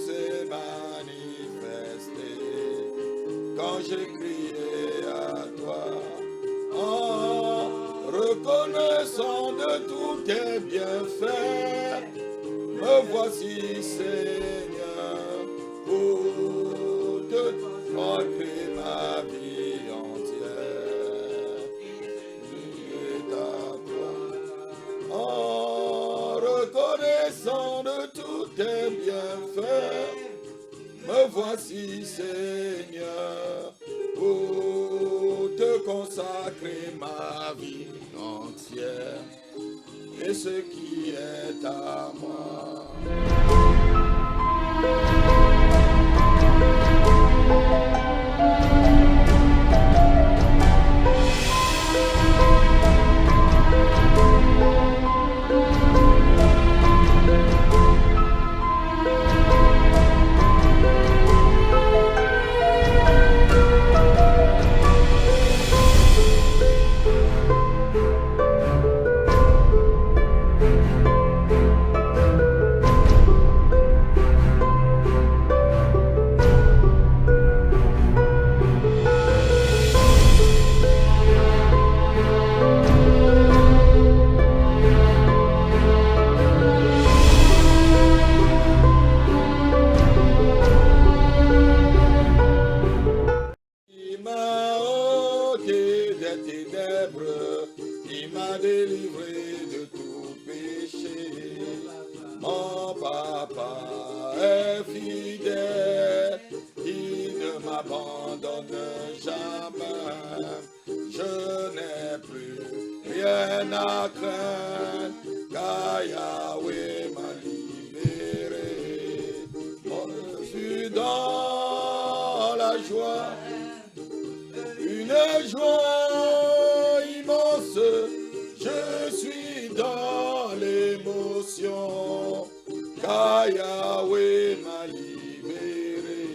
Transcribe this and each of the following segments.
s'est manifesté quand j'ai crié à toi, en reconnaissant de tous tes bienfaits. Me voici, Seigneur, pour te montrer ma vie entière. C'est à toi. En reconnaissant de tous tes bienfaits, me voici, Seigneur, pour te consacrer ma vie entière et ce qui est à moi. Il m'a délivré de tout péché. Mon papa est fidèle, il ne m'abandonne jamais. Je n'ai plus rien à craindre, car Yahweh m'a libéré. Je suis dans la joie, une joie immense, je suis dans l'émotion, car Yahweh m'a libéré.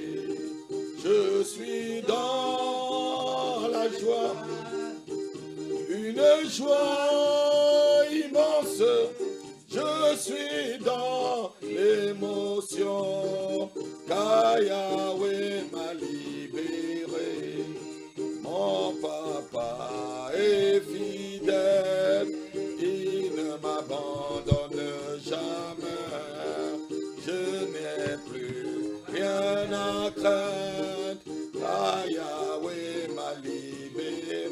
Je suis dans la joie, une joie immense, je suis dans l'émotion, car Yahweh m'a libéré. Mon papa est fidèle, il ne m'abandonne jamais. Je n'ai plus rien à craindre, car Yahweh m'a libéré.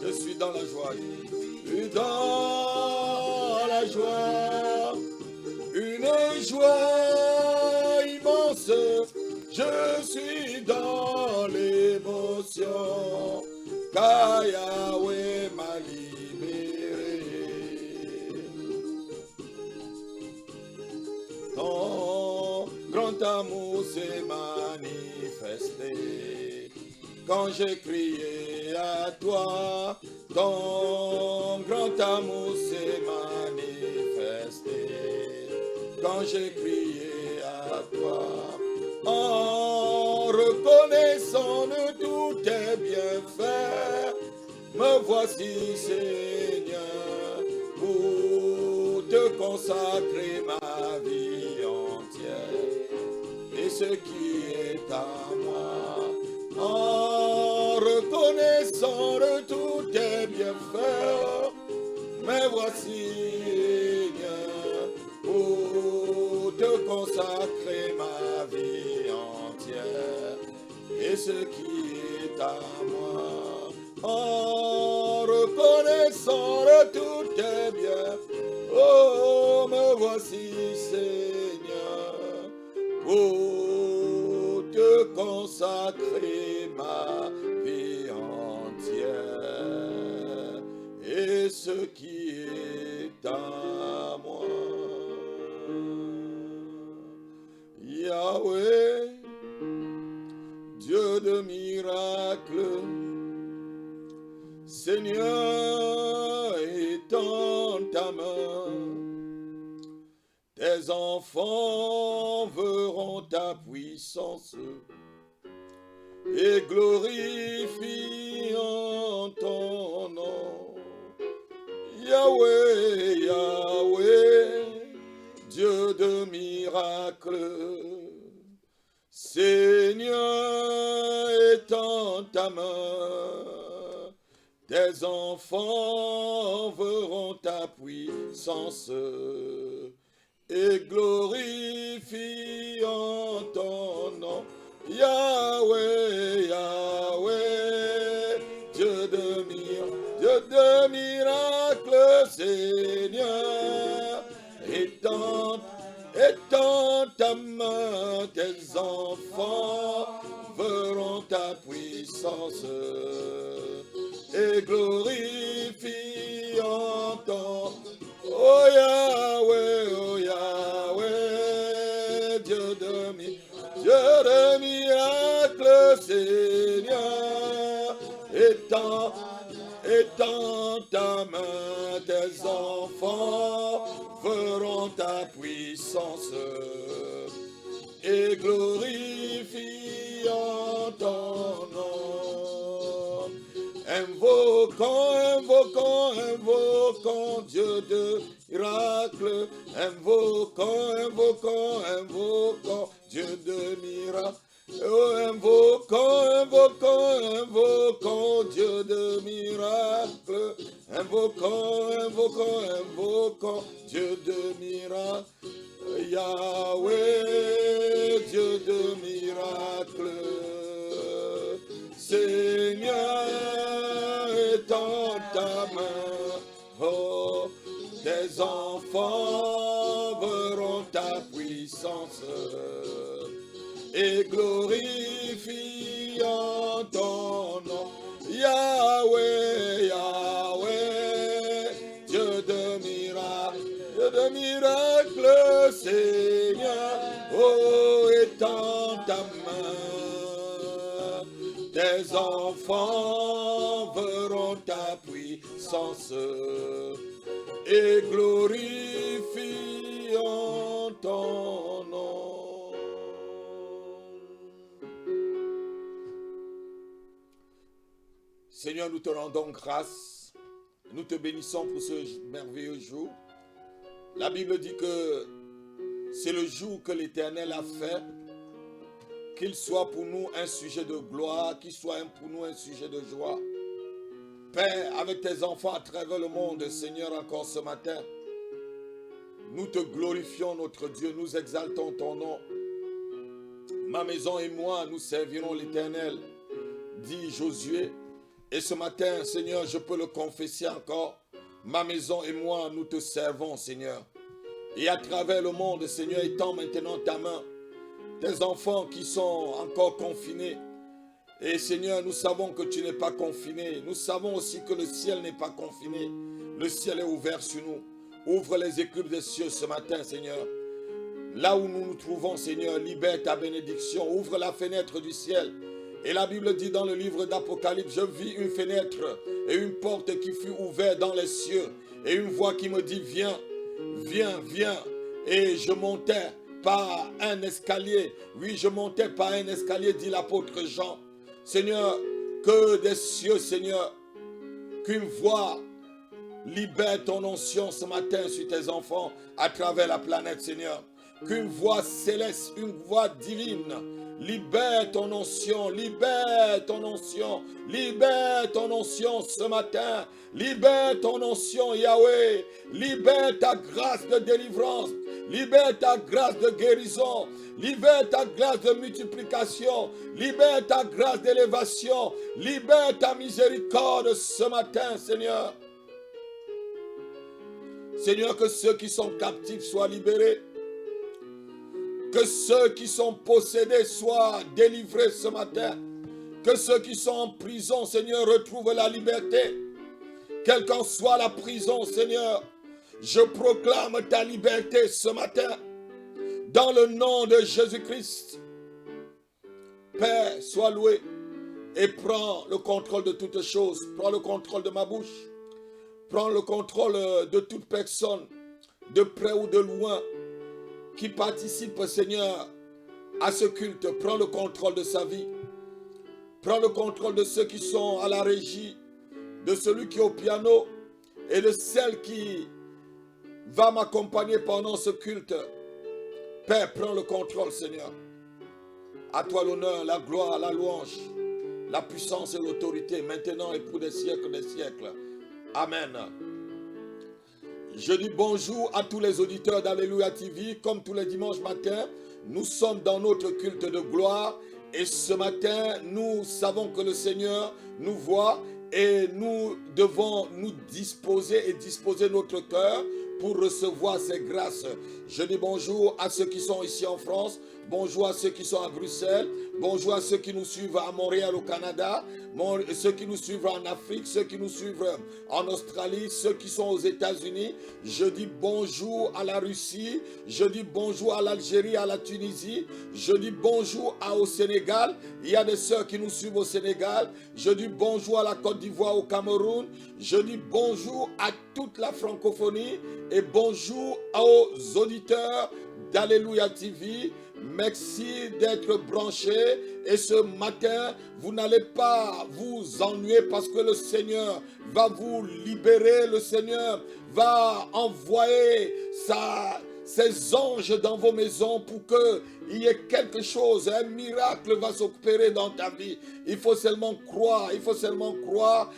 Je suis dans la joie, je suis dans la joie, une joie immense. Je suis dans l'émotion, car Yahweh m'a libéré. Ton grand amour s'est manifesté quand j'ai crié à toi. Ton grand amour s'est manifesté quand j'ai crié à toi. En reconnaissant de tous tes bienfaits, me voici, Seigneur, pour te consacrer ma vie entière et ce qui est à moi. En reconnaissant de tous tes bienfaits, me voici, Seigneur, pour te consacrer ma vie entière et ce qui est à moi. En reconnaissant de tous tes biens, oh, me voici, Seigneur, pour te consacrer ma vie entière et ce qui est à moi. Yahweh, Dieu de miracles, Seigneur, étends ta main. Tes enfants verront ta puissance et glorifient ton nom. Yahweh, Yahweh, Dieu de miracles, Seigneur, étends ta main. Tes enfants verront ta puissance et glorifient ton nom. Yahweh, Yahweh, Dieu de miracles, Seigneur, étends ta main, tes enfants verront ta puissance et glorifiant ton oh Yahweh, Dieu de miracles, Seigneur, étends ta main, tes enfants verront ta puissance et glorifiant ton nom. Invoquons Dieu de miracles, invoquons Dieu de miracles. Oh, invoquons Dieu de miracles, invoquons Dieu de miracles, Yahweh, Dieu de miracles, Seigneur, étends ta main, oh, tes enfants verront ta puissance et glorifiant ton nom. Yahweh, Yahweh, Dieu de miracles, Seigneur, oh, étends ta main. Tes enfants verront ta puissance et glorifiant ton nom. Seigneur, nous te rendons grâce, nous te bénissons pour ce merveilleux jour. La Bible dit que c'est le jour que l'Éternel a fait, qu'il soit pour nous un sujet de gloire, qu'il soit pour nous un sujet de joie. Père, avec tes enfants à travers le monde, Seigneur, encore ce matin, nous te glorifions, notre Dieu, nous exaltons ton nom. Ma maison et moi, nous servirons l'Éternel, dit Josué. Et ce matin, Seigneur, je peux le confesser encore. Ma maison et moi, nous te servons, Seigneur. Et à travers le monde, Seigneur, étends maintenant ta main. Tes enfants qui sont encore confinés. Et Seigneur, nous savons que tu n'es pas confiné. Nous savons aussi que le ciel n'est pas confiné. Le ciel est ouvert sur nous. Ouvre les écluses des cieux ce matin, Seigneur. Là où nous nous trouvons, Seigneur, libère ta bénédiction. Ouvre la fenêtre du ciel. Et la Bible dit dans le livre d'Apocalypse, je vis une fenêtre et une porte qui fut ouverte dans les cieux. Et une voix qui me dit, viens, viens, viens. Et je montais par un escalier. Oui, je montais par un escalier, dit l'apôtre Jean. Seigneur, que des cieux, Seigneur, qu'une voix libère ton onction ce matin sur tes enfants à travers la planète, Seigneur. Qu'une voix céleste, une voix divine, libère ton onction, libère ton onction, libère ton onction ce matin, libère ton onction, Yahweh, libère ta grâce de délivrance, libère ta grâce de guérison, libère ta grâce de multiplication, libère ta grâce d'élévation, libère ta miséricorde ce matin, Seigneur. Seigneur, que ceux qui sont captifs soient libérés. Que ceux qui sont possédés soient délivrés ce matin. Que ceux qui sont en prison, Seigneur, retrouvent la liberté. Quelle qu'en soit la prison, Seigneur, je proclame ta liberté ce matin. Dans le nom de Jésus-Christ. Père, sois loué et prends le contrôle de toutes choses. Prends le contrôle de ma bouche. Prends le contrôle de toute personne, de près ou de loin, qui participe, Seigneur, à ce culte. Prends le contrôle de sa vie. Prends le contrôle de ceux qui sont à la régie, de celui qui est au piano et de celle qui va m'accompagner pendant ce culte. Père, prends le contrôle, Seigneur. À toi l'honneur, la gloire, la louange, la puissance et l'autorité, maintenant et pour des siècles des siècles. Amen. Je dis bonjour à tous les auditeurs d'Alléluia TV. Comme tous les dimanches matins, nous sommes dans notre culte de gloire. Et ce matin, nous savons que le Seigneur nous voit et nous devons nous disposer et disposer notre cœur pour recevoir ses grâces. Je dis bonjour à ceux qui sont ici en France, bonjour à ceux qui sont à Bruxelles, bonjour à ceux qui nous suivent à Montréal au Canada, ceux qui nous suivent en Afrique, ceux qui nous suivent en Australie, ceux qui sont aux États-Unis. Je dis bonjour à la Russie, je dis bonjour à l'Algérie, à la Tunisie, je dis bonjour au Sénégal. Il y a des sœurs qui nous suivent au Sénégal. Je dis bonjour à la Côte d'Ivoire, au Cameroun. Je dis bonjour à toute la francophonie et bonjour aux auditeurs d'Alléluia TV. Merci d'être branchés et ce matin, vous n'allez pas vous ennuyer parce que le Seigneur va vous libérer, le Seigneur va envoyer ses anges dans vos maisons pour qu'il y ait quelque chose, un miracle va s'opérer dans ta vie. Il faut seulement croire, il faut seulement croire.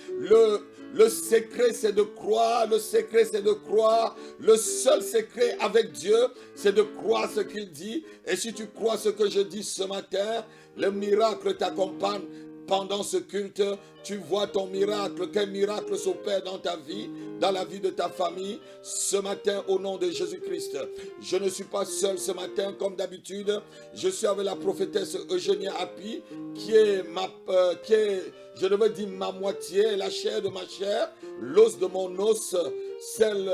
Le secret, c'est de croire. Le secret, c'est de croire. Le seul secret avec Dieu, c'est de croire ce qu'il dit. Et si tu crois ce que je dis ce matin, le miracle t'accompagne. Pendant ce culte, tu vois ton miracle. Quel miracle s'opère dans ta vie, dans la vie de ta famille, ce matin au nom de Jésus-Christ. Je ne suis pas seul ce matin comme d'habitude. Je suis avec la prophétesse Eugénie Happy, qui est je devais dire ma moitié, la chair de ma chair, l'os de mon os, celle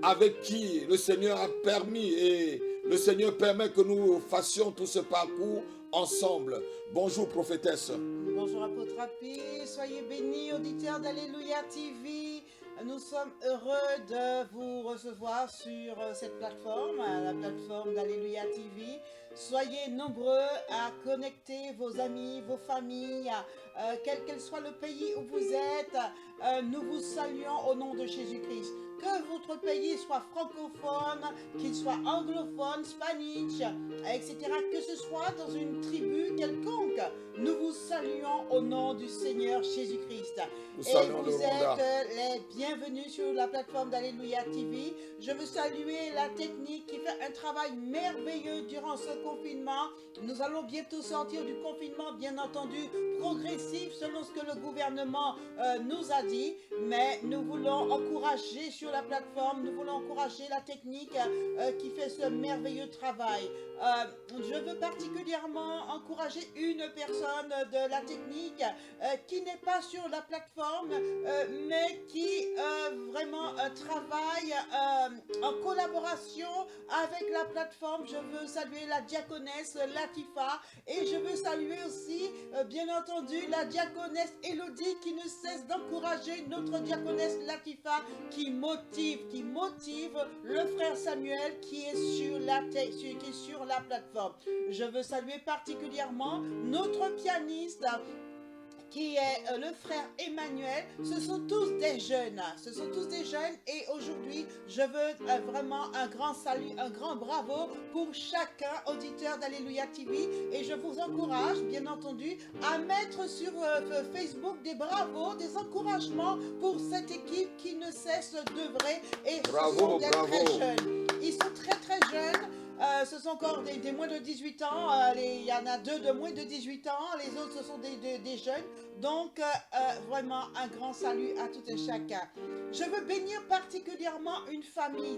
avec qui le Seigneur a permis et le Seigneur permet que nous fassions tout ce parcours ensemble. Bonjour prophétesse. Bonjour apôtre Happy, soyez bénis auditeurs d'Alléluia TV. Nous sommes heureux de vous recevoir sur cette plateforme, la plateforme d'Alléluia TV. Soyez nombreux à connecter vos amis, vos familles, quel qu'elle soit le pays où vous êtes. Nous vous saluons au nom de Jésus-Christ. Que votre pays soit francophone, qu'il soit anglophone, spanish, etc. Que ce soit dans une tribu quelconque, nous vous saluons au nom du Seigneur Jésus-Christ. Et vous êtes les bienvenus sur la plateforme d'Alléluia TV. Je veux saluer la technique qui fait un travail merveilleux durant ce confinement. Nous allons bientôt sortir du confinement, bien entendu, progressif selon ce que le gouvernement nous a dit. Mais nous voulons encourager sur la plateforme, nous voulons encourager la technique qui fait ce merveilleux travail. Je veux particulièrement encourager une personne de la technique qui n'est pas sur la plateforme, mais qui vraiment travaille en collaboration avec la plateforme. Je veux saluer la diaconesse Latifa et je veux saluer aussi, bien entendu, la diaconesse Elodie qui ne cesse d'encourager notre diaconesse Latifa qui motive le frère Samuel qui est sur la plateforme. Je veux saluer particulièrement notre pianiste qui est le frère Emmanuel. Ce sont tous des jeunes. Et aujourd'hui, je veux vraiment un grand salut, un grand bravo pour chacun auditeur d'Alléluia TV. Et je vous encourage, bien entendu, à mettre sur Facebook des bravos, des encouragements pour cette équipe qui ne cesse d'œuvrer. Et Bravo, très jeunes. Ils sont très jeunes. Ce sont encore des moins de 18 ans, il y en a 2 de moins de 18 ans, les autres ce sont des jeunes, donc vraiment un grand salut à tout et chacun. Je veux bénir particulièrement une famille,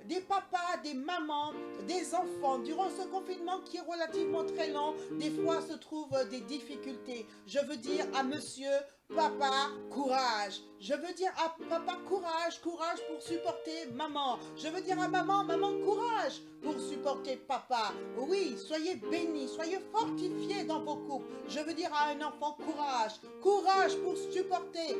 des papas, des mamans, des enfants, durant ce confinement qui est relativement très long, des fois se trouvent des difficultés. Je veux dire à monsieur, papa, courage. Je veux dire à papa, courage pour supporter maman. Je veux dire à maman, courage pour supporter papa. Oui, soyez bénis, soyez fortifiés dans vos couples. Je veux dire à un enfant, courage pour supporter.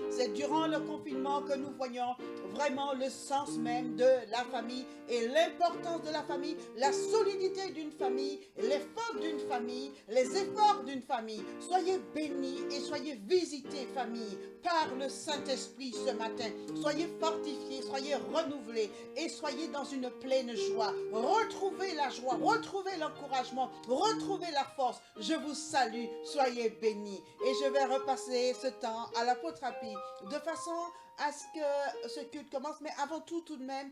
C'est durant le confinement que nous voyons vraiment le sens même de la famille et l'importance de la famille, la solidité d'une famille, l'effort d'une famille, les efforts d'une famille. Soyez bénis et soyez visités, famille, par le Saint-Esprit ce matin. Soyez fortifiés, soyez renouvelés et soyez dans une pleine pleine joie. Retrouvez la joie, retrouvez l'encouragement, retrouvez la force. Je vous salue, soyez bénis. Et je vais repasser ce temps à l'apôtre Happy de façon à ce que ce culte commence. Mais avant tout de même,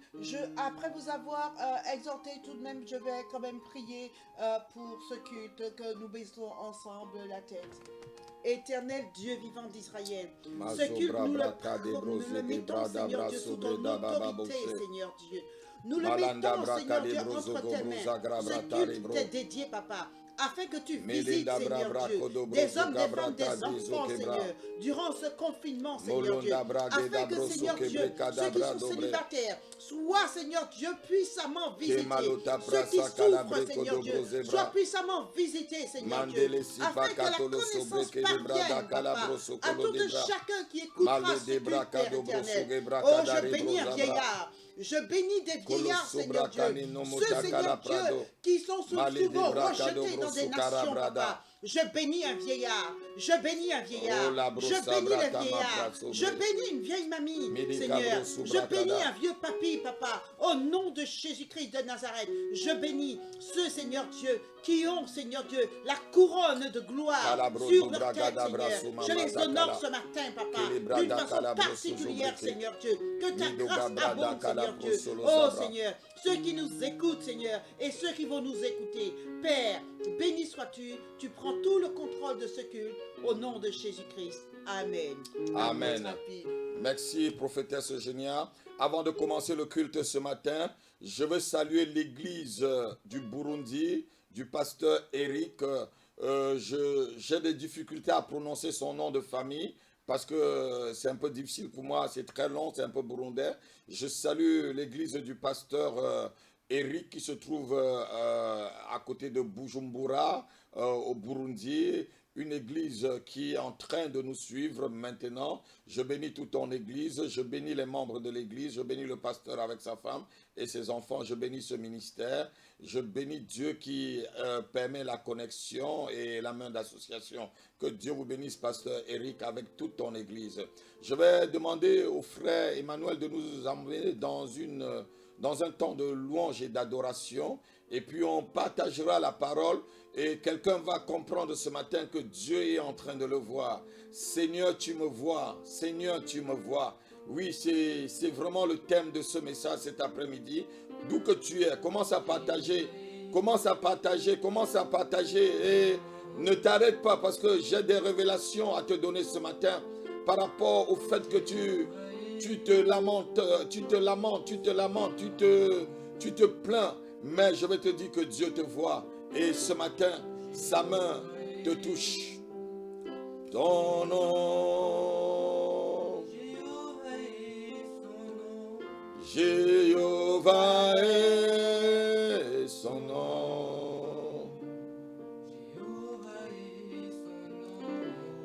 après vous avoir exhorté, tout de même, je vais quand même prier pour ce culte, que nous baissons ensemble la tête. Éternel Dieu vivant d'Israël, ce culte, nous le mettons, Seigneur Dieu, sous ton autorité, Seigneur Dieu. Nous le mettons, Seigneur Dieu, entre tes mains. Ce culte t'est dédié, Papa, afin que tu visites, Seigneur Dieu, des hommes, des femmes, des enfants, Seigneur, durant ce confinement, Seigneur Dieu, afin que, Seigneur Dieu, ceux qui sont célibataires soient, Seigneur Dieu, puissamment visités, ceux qui souffrent, Seigneur Dieu, soient puissamment visités, Seigneur Dieu, afin que la connaissance parvienne, Papa, à tout chacun qui écoutera ce culte, Père éternel. Oh, je bénis un vieillard. Je bénis des vieillards, Seigneur Dieu, ceux, Seigneur Dieu, qui sont souvent rejetés dans des nations, Papa. Je bénis un vieillard, je bénis un vieillard, je bénis le vieillard, je bénis une vieille mamie, Seigneur, je bénis un vieux papy, Papa, au nom de Jésus-Christ de Nazareth. Je bénis ceux, Seigneur Dieu, qui ont, Seigneur Dieu, la couronne de gloire sur leur tête, Seigneur. Je les honore ce matin, Papa, d'une façon particulière, Seigneur Dieu. Que ta grâce abonde, Seigneur Dieu. Oh, Seigneur, ceux qui nous écoutent, Seigneur, et ceux qui vont nous écouter, Père, béni sois-tu, tu prends tout le contrôle de ce culte, au nom de Jésus-Christ. Amen. Amen. Merci, prophétesse Eugénia. Avant de commencer le culte ce matin, je veux saluer l'église du Burundi, du pasteur Eric. J'ai des difficultés à prononcer son nom de famille parce que c'est un peu difficile pour moi, c'est très long, c'est un peu burundais. Je salue l'église du pasteur Eric qui se trouve à côté de Bujumbura, au Burundi. Une église qui est en train de nous suivre maintenant. Je bénis toute ton église, je bénis les membres de l'église, je bénis le pasteur avec sa femme et ses enfants, je bénis ce ministère, je bénis Dieu qui permet la connexion et la main d'association. Que Dieu vous bénisse, pasteur Eric, avec toute ton église. Je vais demander au frère Emmanuel de nous emmener dans un temps de louange et d'adoration, et puis on partagera la parole, et quelqu'un va comprendre ce matin que Dieu est en train de le voir. Seigneur, tu me vois. Seigneur, tu me vois. Oui, c'est vraiment le thème de ce message cet après-midi. D'où que tu es, commence à partager. Commence à partager, commence à partager. Et ne t'arrête pas parce que j'ai des révélations à te donner ce matin par rapport au fait que tu te lamentes, tu te plains. Mais je vais te dire que Dieu te voit. Et ce matin, sa main te touche. Ton nom, Jéhovah est son nom.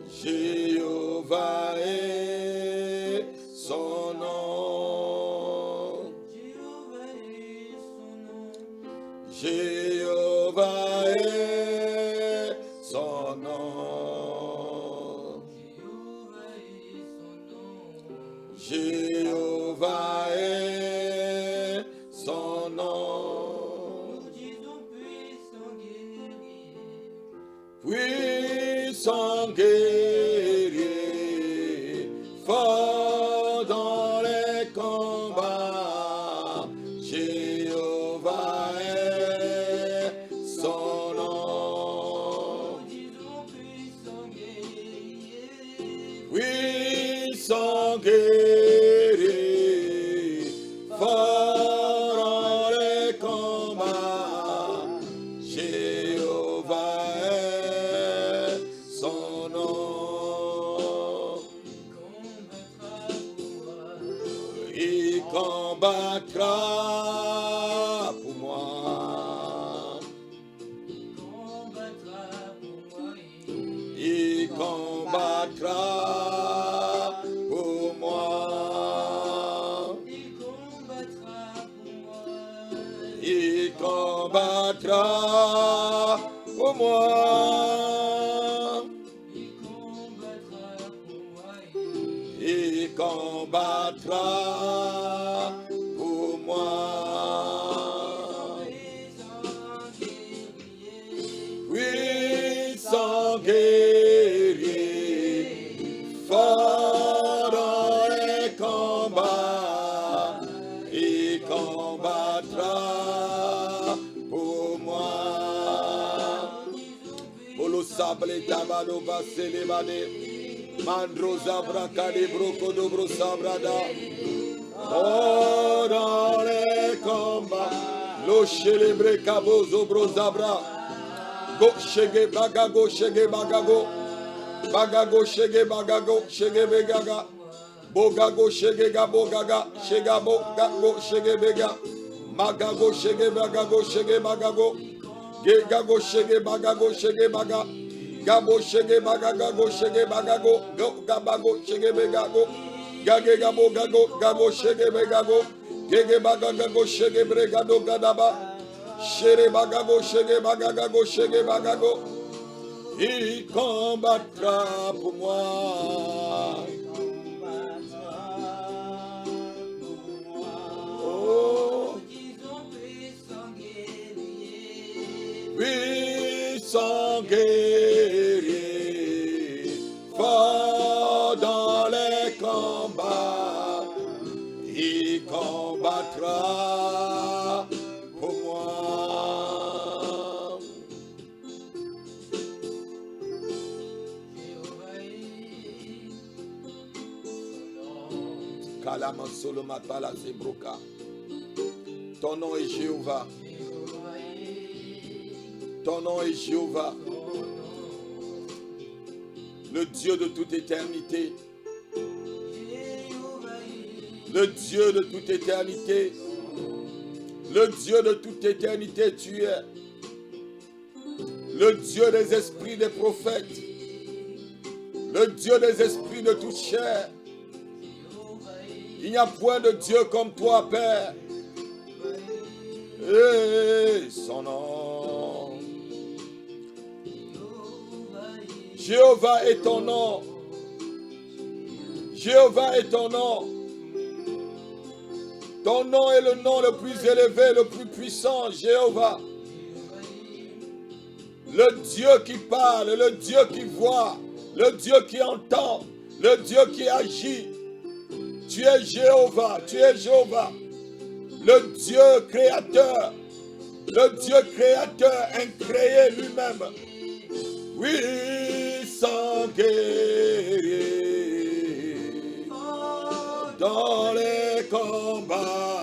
Jéhovah est son nom. Jéhovah est son nom. Jéhovah est son nom. Puissant guerrier, fort dans les combats. Jéhovah est son nom. Puissant guerrier, fort dans les combats. Jéhovah est son nom. Il combattra pour moi. Il combattra pour moi. Il combattra pour moi. Il combattra pour moi. Puissant guerrier, fort dans les combats, il combattra pour moi. Polo sable tabado baselebade, mandro zabra calibro codobro sabrada. Oh, dans les combats, lo chélébré cabo zobro zabra. Go shege bagago shege bagago. Bagago shege bagago shege begaga. Bogago shege gabo gaga. Shega bogago shege bega. Magago shege bagago shege bagago. Gegago shege bagago shege baga. Gabo shege bagago shege bagago. Go gabago shege begago. Gage gabo gago gabo shege begago. Gege bagago shege bregado gadaba. Shere bagago shege bagago shege bagago. Il combattra pour moi. Oh, puissant guerrier, fort dans les combats, il combattra pour moi. Kalama Solomatala Zebroka. Ton nom est Jéhovah. Ton nom est Jéhovah. Le Dieu de toute éternité. Le Dieu de toute éternité. Le Dieu de toute éternité, tu es. Le Dieu des esprits des prophètes. Le Dieu des esprits de toute chair. Il n'y a point de Dieu comme toi, Père. Et son nom. Jéhovah est ton nom. Jéhovah est ton nom. Ton nom est le nom le plus élevé, le plus puissant, Jéhovah. Le Dieu qui parle, le Dieu qui voit, le Dieu qui entend, le Dieu qui agit. Tu es Jéhovah, tu es Jéhovah. Le Dieu créateur, le Dieu créateur incréé lui-même. Oui, sans guerrier, dans les combats.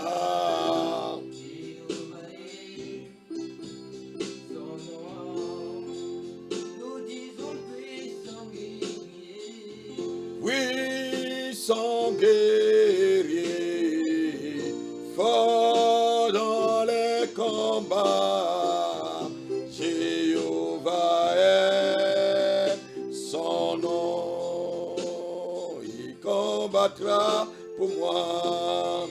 Oui, sans guerrier, fort dans les combats, Jéhovah est son nom. Il combattra pour moi.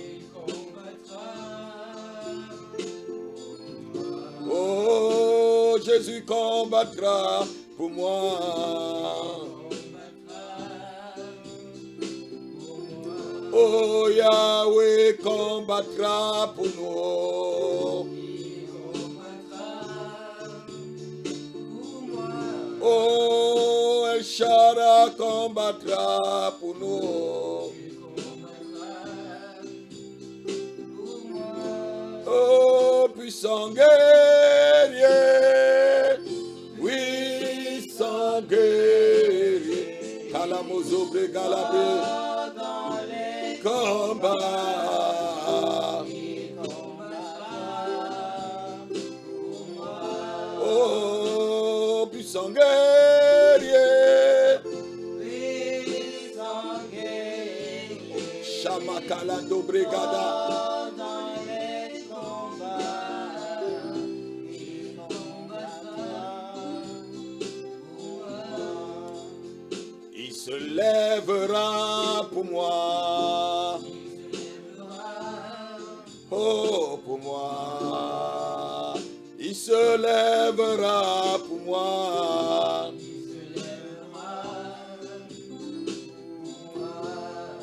Oh, Jésus combattra pour moi. Oh, Yahweh combattra pour nous. Oh, El Shaddai combattra pour nous. Oh, puissant guerrier, puissant guerrier, Kalamozo Bregalabé. Combat. Oh, puissant guerrier. Shamakala Dobrigada. Il se lèvera pour moi. Oh, pour moi. Il se lèvera pour moi.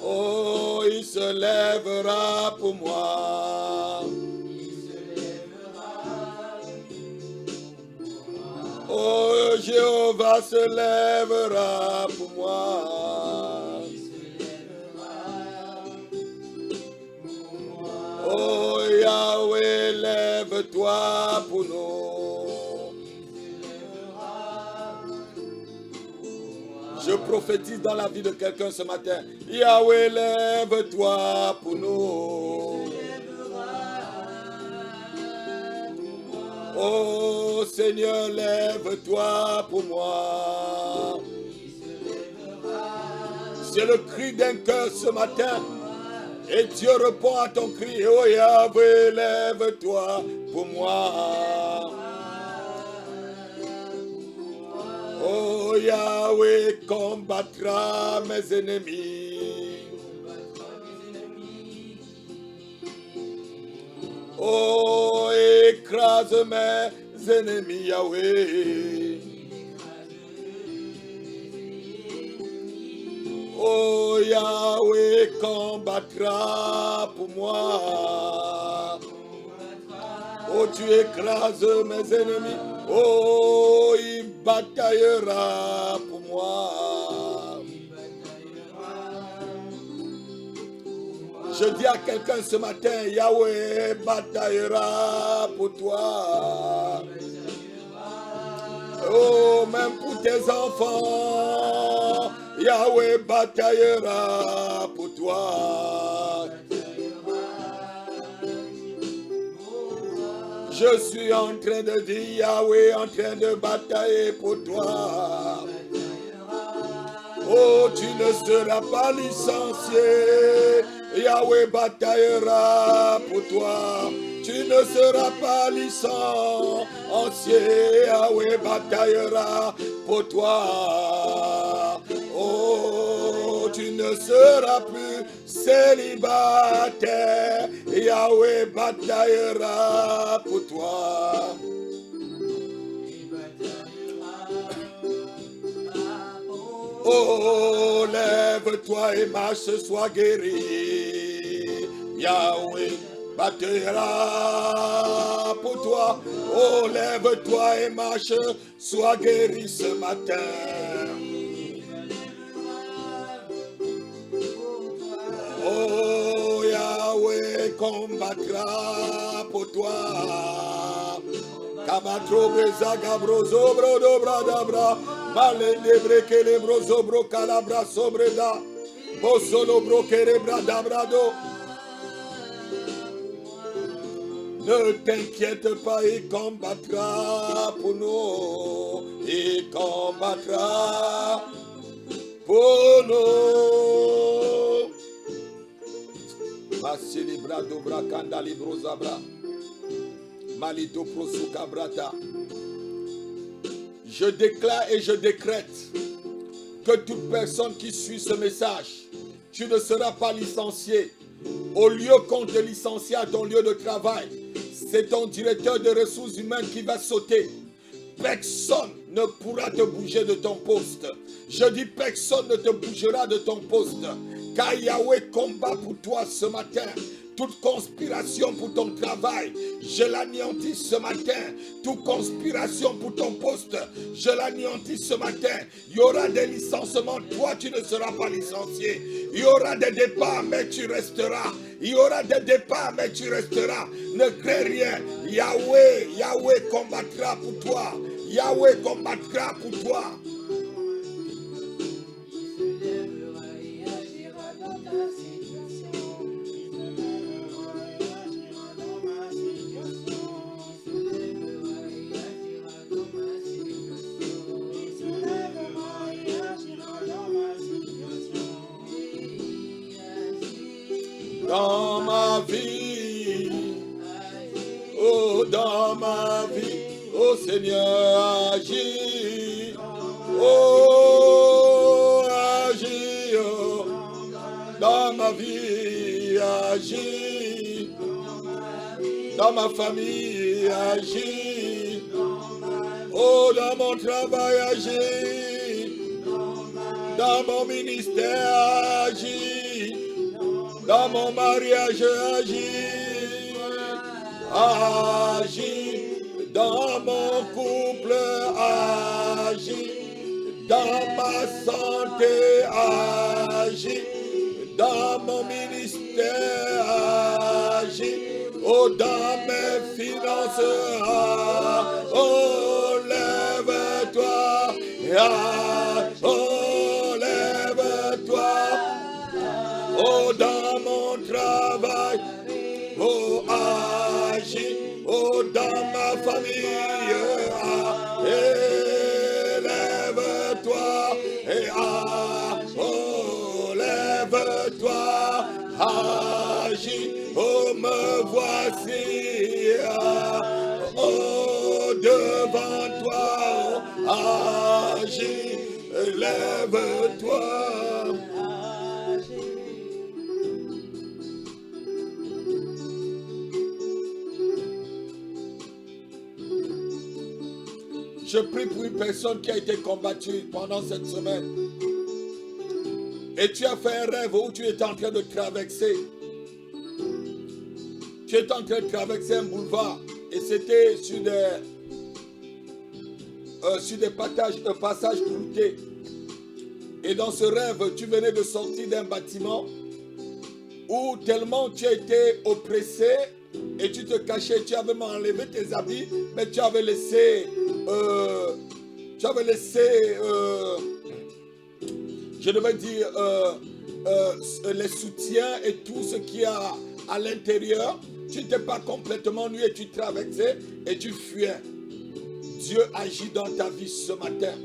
Oh, il se lèvera pour moi. Oh, Jéhovah se lèvera pour moi. Oh Yahweh, lève-toi pour nous. Je prophétise dans la vie de quelqu'un ce matin. Yahweh, lève-toi pour nous. Oh Seigneur, lève-toi pour moi. C'est le cri d'un cœur ce matin. Et Dieu répond à ton cri. Oh Yahweh, lève-toi pour moi. Oh Yahweh, combattra mes ennemis. Oh, écrase mes ennemis, Yahweh. Oh Yahweh, combattra pour moi. Oh, tu écrases mes ennemis. Oh, il bataillera pour moi. Je dis à quelqu'un ce matin, Yahweh bataillera pour toi. Oh, même pour tes enfants, Yahweh bataillera pour toi. Je suis en train de dire, Yahweh en train de batailler pour toi. Oh, tu ne seras pas licencié. Yahweh bataillera pour toi. Tu ne seras pas licencié. Yahweh bataillera pour toi. Oh, tu ne seras plus célibataire. Yahweh bataillera pour toi. Oh, lève-toi et marche, sois guéri. Yahweh bataillera pour toi. Oh, lève-toi et marche, sois guéri ce matin. Oh, Yahweh combattra pour toi. Kabatro bezaga brozo brodo bradabra. Malende breke le brozo bro calabra sobreda. Bosolo brokere bradabrado. Ne t'inquiète pas, il combattra pour nous. Il combattra pour nous. Masili brado brakanda libro zabra. Malito prosuka brata. Je déclare et je décrète que toute personne qui suit ce message, tu ne seras pas licencié. Au lieu qu'on te licencie à ton lieu de travail, c'est ton directeur de ressources humaines qui va sauter. Personne ne pourra te bouger de ton poste. Je dis personne ne te bougera de ton poste. Car Yahweh combat pour toi ce matin. Toute conspiration pour ton travail, je l'anéantis ce matin. Toute conspiration pour ton poste, je l'anéantis ce matin. Il y aura des licenciements, toi tu ne seras pas licencié. Il y aura des départs, mais tu resteras. Il y aura des départs, mais tu resteras. Ne crains rien. Yahweh combattra pour toi. Yahweh combattra pour toi. Dans ma vie, oh dans ma vie, oh Seigneur agis, oh agis, oh, dans ma vie agis, dans ma famille agis, oh dans mon travail agis, dans mon ministère agis. Dans mon mariage, agis, dans mon couple, dans ma santé agis, dans mon ministère agis, oh dans mes finances, oh lève-toi, oh lève-toi, oh dans mon travail, oh agis, oh dans ma famille, élève-toi, et oh lève-toi, agis, oh me voici, oh devant toi, agis, lève-toi. Je prie pour une personne qui a été combattue pendant cette semaine. Et tu as fait un rêve où tu étais en train de traverser. Tu étais en train de traverser un boulevard. Et c'était sur des passages cloutés. Et dans ce rêve, tu venais de sortir d'un bâtiment où tellement tu as été oppressé et tu te cachais, tu avais enlevé tes habits, mais tu avais laissé, je devais dire, les soutiens et tout ce qu'il y a à l'intérieur. Tu n'étais pas complètement nu et tu traversais et tu fuyais. Dieu agit dans ta vie ce matin.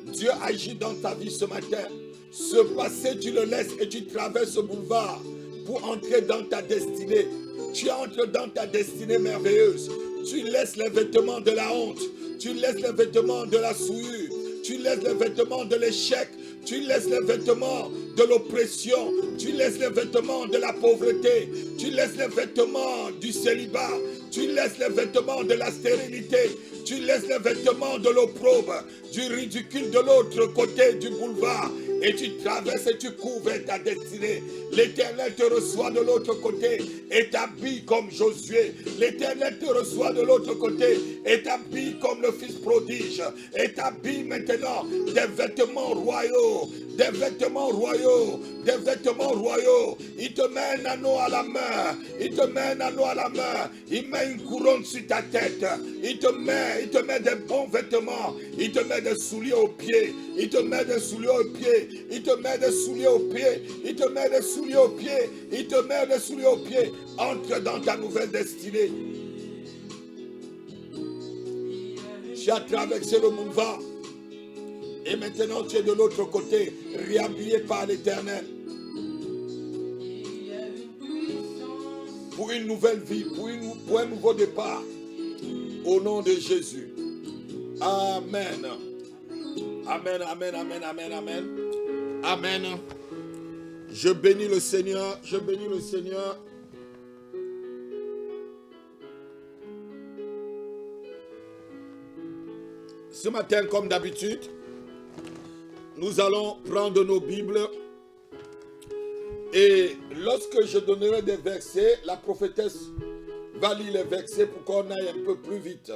Dieu agit dans ta vie ce matin. Ce passé, tu le laisses et tu traverses ce boulevard pour entrer dans ta destinée. Tu entres dans ta destinée merveilleuse. Tu laisses les vêtements de la honte. Tu laisses les vêtements de la souillure. Tu laisses les vêtements de l'échec. Tu laisses les vêtements de l'oppression. Tu laisses les vêtements de la pauvreté. Tu laisses les vêtements du célibat. Tu laisses les vêtements de la stérilité. Tu laisses les vêtements de l'opprobre, du ridicule de l'autre côté du boulevard. Et tu traverses et tu cours vers ta destinée. L'Éternel te reçoit de l'autre côté et t'habille comme Josué. L'Éternel te reçoit de l'autre côté et t'habille comme le fils prodige. Et t'habille maintenant des vêtements royaux. Des vêtements royaux. Des vêtements royaux. Il te met un anneau à la main. Il te met un anneau à la main. Il met une couronne sur ta tête. Il te met des bons vêtements. Il te met des souliers aux pieds. Il te met des souliers aux pieds. Il te met des souliers aux pieds. Il te met des souliers aux pieds. Il te met des souliers aux pieds. Entre dans ta nouvelle destinée. Tu as traversé le boulevard. Et maintenant tu es de l'autre côté, réhabillé par l'Éternel. Pour une nouvelle vie, pour un nouveau départ. Au nom de Jésus. Amen. Amen, amen, amen, amen, amen. Amen. Je bénis le Seigneur, je bénis le Seigneur. Ce matin, comme d'habitude, nous allons prendre nos Bibles et lorsque je donnerai des versets, la prophétesse va lire les versets pour qu'on aille un peu plus vite.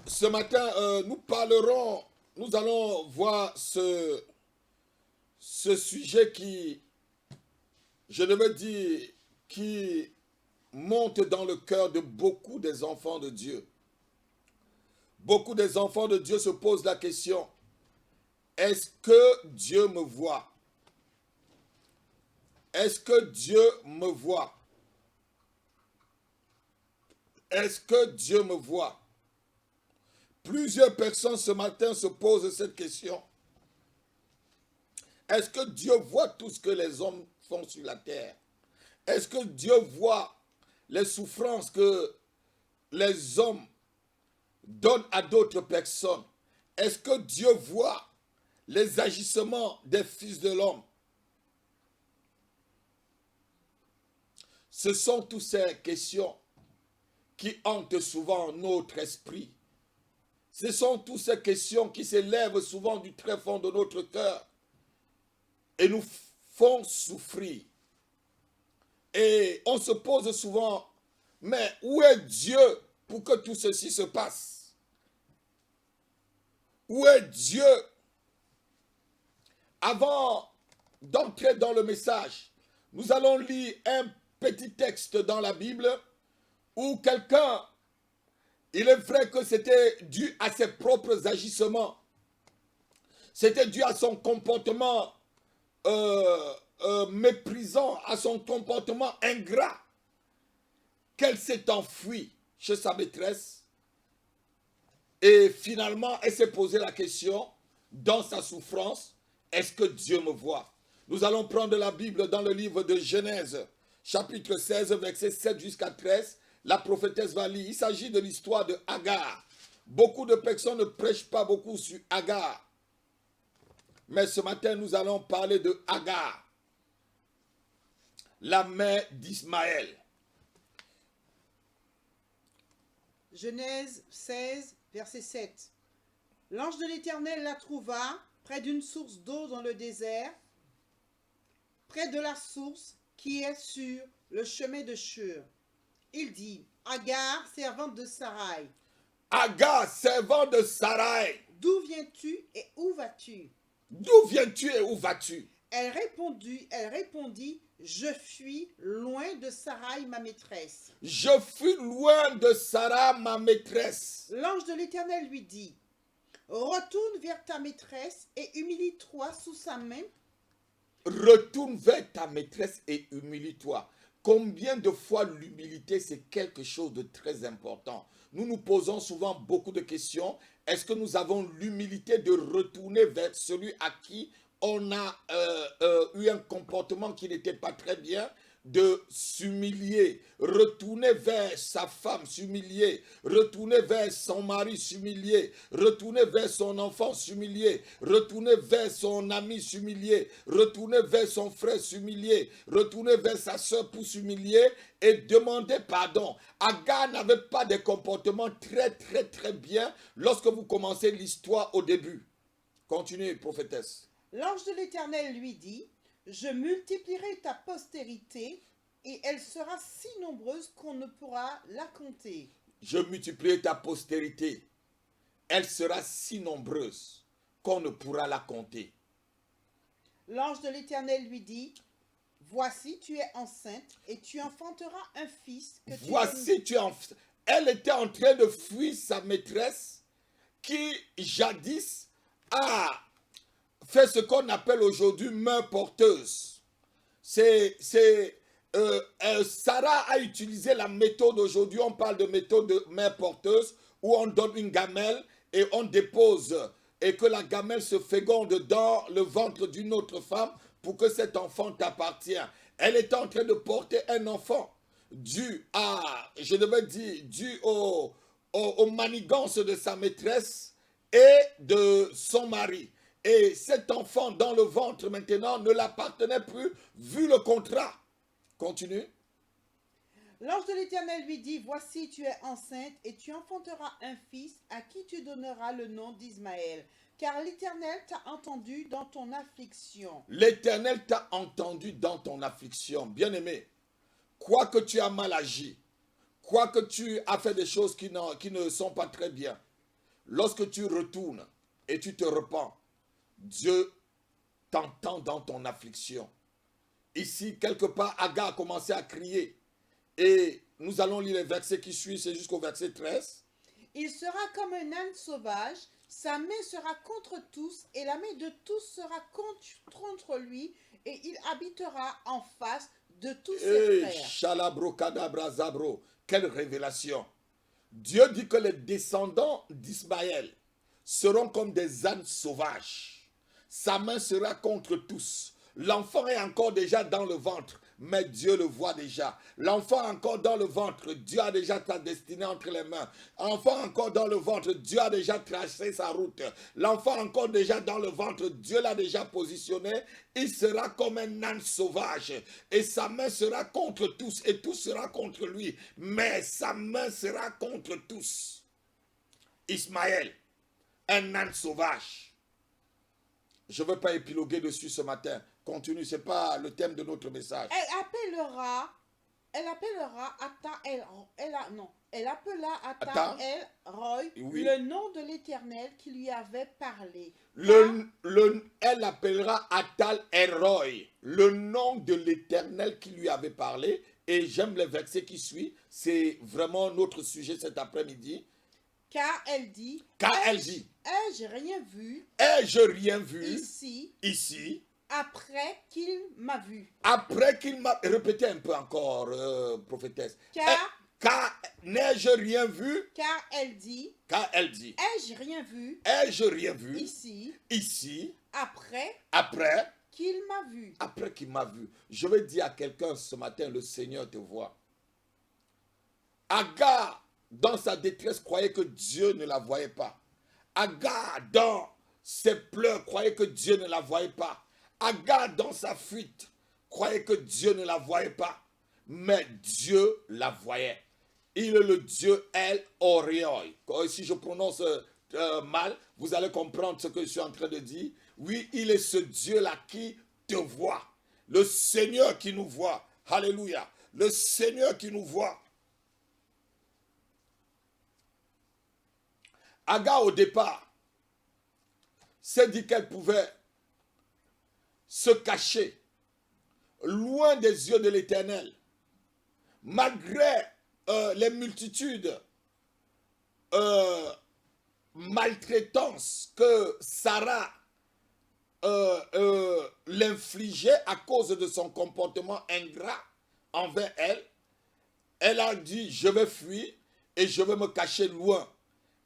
Ce matin, nous allons voir ce sujet qui, je devais dire, qui monte dans le cœur de beaucoup des enfants de Dieu. Beaucoup des enfants de Dieu se posent la question, est-ce que Dieu me voit? Est-ce que Dieu me voit? Est-ce que Dieu me voit? Plusieurs personnes ce matin se posent cette question. Est-ce que Dieu voit tout ce que les hommes font sur la terre? Est-ce que Dieu voit les souffrances que les hommes donnent à d'autres personnes? Est-ce que Dieu voit les agissements des fils de l'homme? Ce sont toutes ces questions qui hantent souvent notre esprit. Ce sont toutes ces questions qui s'élèvent souvent du très fond de notre cœur et nous font souffrir. Et on se pose souvent, mais où est Dieu pour que tout ceci se passe? Où est Dieu? Avant d'entrer dans le message, nous allons lire un petit texte dans la Bible où quelqu'un, il est vrai que c'était dû à ses propres agissements, c'était dû à son comportement méprisant, à son comportement ingrat, qu'elle s'est enfuie chez sa maîtresse et finalement elle s'est posé la question dans sa souffrance, est-ce que Dieu me voit? Nous allons prendre la Bible dans le livre de Genèse, chapitre 16, versets 7 jusqu'à 13. La prophétesse va lire. Il s'agit de l'histoire de Agar. Beaucoup de personnes ne prêchent pas beaucoup sur Agar. Mais ce matin, nous allons parler de Agar, la mère d'Ismaël. Genèse 16, verset 7. L'ange de l'Éternel la trouva près d'une source d'eau dans le désert, près de la source qui est sur le chemin de Shur. Il dit, Agar, servante de Sarai. Agar, servante de Sarai. D'où viens-tu et où vas-tu? D'où viens-tu et où vas-tu? Elle répondit, je fuis loin de Sarai, ma maîtresse. Je fuis loin de Sarah, ma maîtresse. L'ange de l'Éternel lui dit, retourne vers ta maîtresse et humilie-toi sous sa main. Retourne vers ta maîtresse et humilie-toi. Combien de fois l'humilité, c'est quelque chose de très important. Nous nous posons souvent beaucoup de questions. Est-ce que nous avons l'humilité de retourner vers celui à qui on a eu un comportement qui n'était pas très bien, de s'humilier, retourner vers sa femme, s'humilier, retourner vers son mari, s'humilier, retourner vers son enfant, s'humilier, retourner vers son ami, s'humilier, retourner vers son frère, s'humilier, retourner vers sa soeur pour s'humilier et demander pardon. Agar n'avait pas de comportement très bien lorsque vous commencez l'histoire au début. Continuez, prophétesse. L'ange de l'Éternel lui dit, je multiplierai ta postérité et elle sera si nombreuse qu'on ne pourra la compter. Je multiplierai ta postérité. Elle sera si nombreuse qu'on ne pourra la compter. L'ange de l'Éternel lui dit, voici tu es enceinte et tu enfanteras un fils que Voici tu es enceinte. Elle était en train de fuir sa maîtresse qui jadis a fait ce qu'on appelle aujourd'hui mère porteuse. Sarah a utilisé la méthode aujourd'hui, on parle de méthode de mère porteuse, où on donne une gamelle et on dépose et que la gamelle se féconde dans le ventre d'une autre femme pour que cet enfant t'appartienne. Elle est en train de porter un enfant dû aux manigances de sa maîtresse et de son mari. Et cet enfant dans le ventre maintenant ne l'appartenait plus vu le contrat. Continue. L'ange de l'Éternel lui dit, voici tu es enceinte et tu enfanteras un fils à qui tu donneras le nom d'Ismaël. Car l'Éternel t'a entendu dans ton affliction. L'Éternel t'a entendu dans ton affliction. Bien-aimé, quoi que tu as mal agi, quoi que tu as fait des choses qui ne sont pas très bien, lorsque tu retournes et tu te repens, Dieu t'entend dans ton affliction. Ici, quelque part, Agar a commencé à crier. Et nous allons lire les versets qui suivent, c'est jusqu'au verset 13. Il sera comme un âne sauvage, sa main sera contre tous, et la main de tous sera contre lui, et il habitera en face de tous ses frères. Shalabro kadabra zabro. Quelle révélation! Dieu dit que les descendants d'Ismaël seront comme des ânes sauvages. Sa main sera contre tous. L'enfant est encore déjà dans le ventre, mais Dieu le voit déjà. L'enfant encore dans le ventre, Dieu a déjà ta destinée entre les mains. L'enfant encore dans le ventre, Dieu a déjà tracé sa route. L'enfant encore déjà dans le ventre, Dieu l'a déjà positionné. Il sera comme un âne sauvage et sa main sera contre tous et tout sera contre lui. Mais sa main sera contre tous. Ismaël, un âne sauvage. Je ne veux pas épiloguer dessus ce matin. Continue, ce n'est pas le thème de notre message. Elle appela Atal Attends. El Roy, Oui. le nom de l'Éternel qui lui avait parlé. Elle appellera Atal Eroi, le nom de l'Éternel qui lui avait parlé. Et j'aime le verset qui suit. C'est vraiment notre sujet cet après-midi. Car elle dit, Car elle dit, ai-je rien vu ai-je rien vu ici après qu'il m'a vu? après qu'il m'a... Répétez un peu encore, prophétesse. Car n'ai-je rien vu? Car elle dit, ai-je rien vu ici après qu'il m'a vu? Après qu'il m'a vu. Je veux dire à quelqu'un ce matin, le Seigneur te voit. Agar, dans sa détresse, croyait que Dieu ne la voyait pas. Agar, dans ses pleurs, croyait que Dieu ne la voyait pas. Agar, dans sa fuite, croyait que Dieu ne la voyait pas. Mais Dieu la voyait. Il est le Dieu El Orioi. Si je prononce mal, vous allez comprendre ce que je suis en train de dire. Oui, il est ce Dieu-là qui te voit. Le Seigneur qui nous voit. Alléluia. Le Seigneur qui nous voit. Agar, au départ, s'est dit qu'elle pouvait se cacher loin des yeux de l'Éternel. Malgré les multitudes maltraitances que Sarah l'infligeait à cause de son comportement ingrat envers elle, elle a dit, je vais fuir et je vais me cacher loin.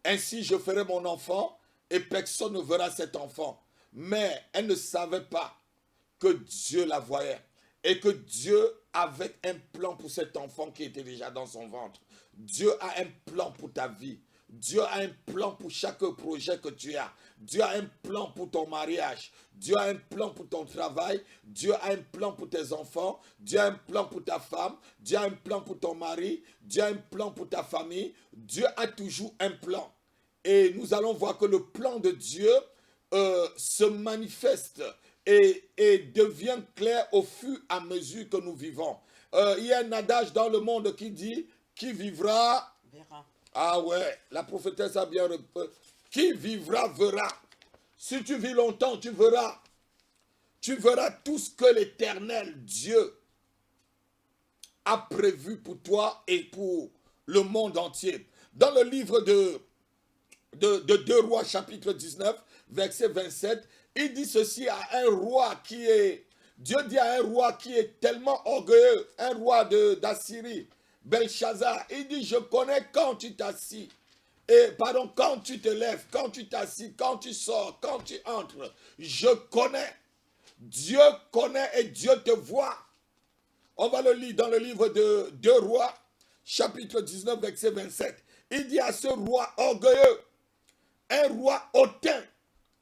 Ainsi, je ferai mon enfant et personne ne verra cet enfant. Mais elle ne savait pas que Dieu la voyait et que Dieu avait un plan pour cet enfant qui était déjà dans son ventre. Dieu a un plan pour ta vie. Dieu a un plan pour chaque projet que tu as. Dieu a un plan pour ton mariage. Dieu a un plan pour ton travail. Dieu a un plan pour tes enfants. Dieu a un plan pour ta femme. Dieu a un plan pour ton mari. Dieu a un plan pour ta famille. Dieu a toujours un plan. Et nous allons voir que le plan de Dieu se manifeste et devient clair au fur et à mesure que nous vivons. Il y a un adage dans le monde qui dit, qui vivra... Verra. Ah ouais, la prophétesse a bien... Qui vivra verra. Si tu vis longtemps, tu verras. Tu verras tout ce que l'Éternel Dieu a prévu pour toi et pour le monde entier. Dans le livre de 2 Rois chapitre 19, verset 27, il dit ceci à un roi qui est... Dieu dit à un roi qui est tellement orgueilleux, un roi d'Assyrie, Belshazzar, il dit, je connais quand tu t'assis, quand tu te lèves, quand tu t'assis, quand tu sors, quand tu entres, je connais. Dieu connaît et Dieu te voit. On va le lire dans le livre de 2 Rois, chapitre 19, verset 27. Il dit à ce roi orgueilleux, un roi hautain,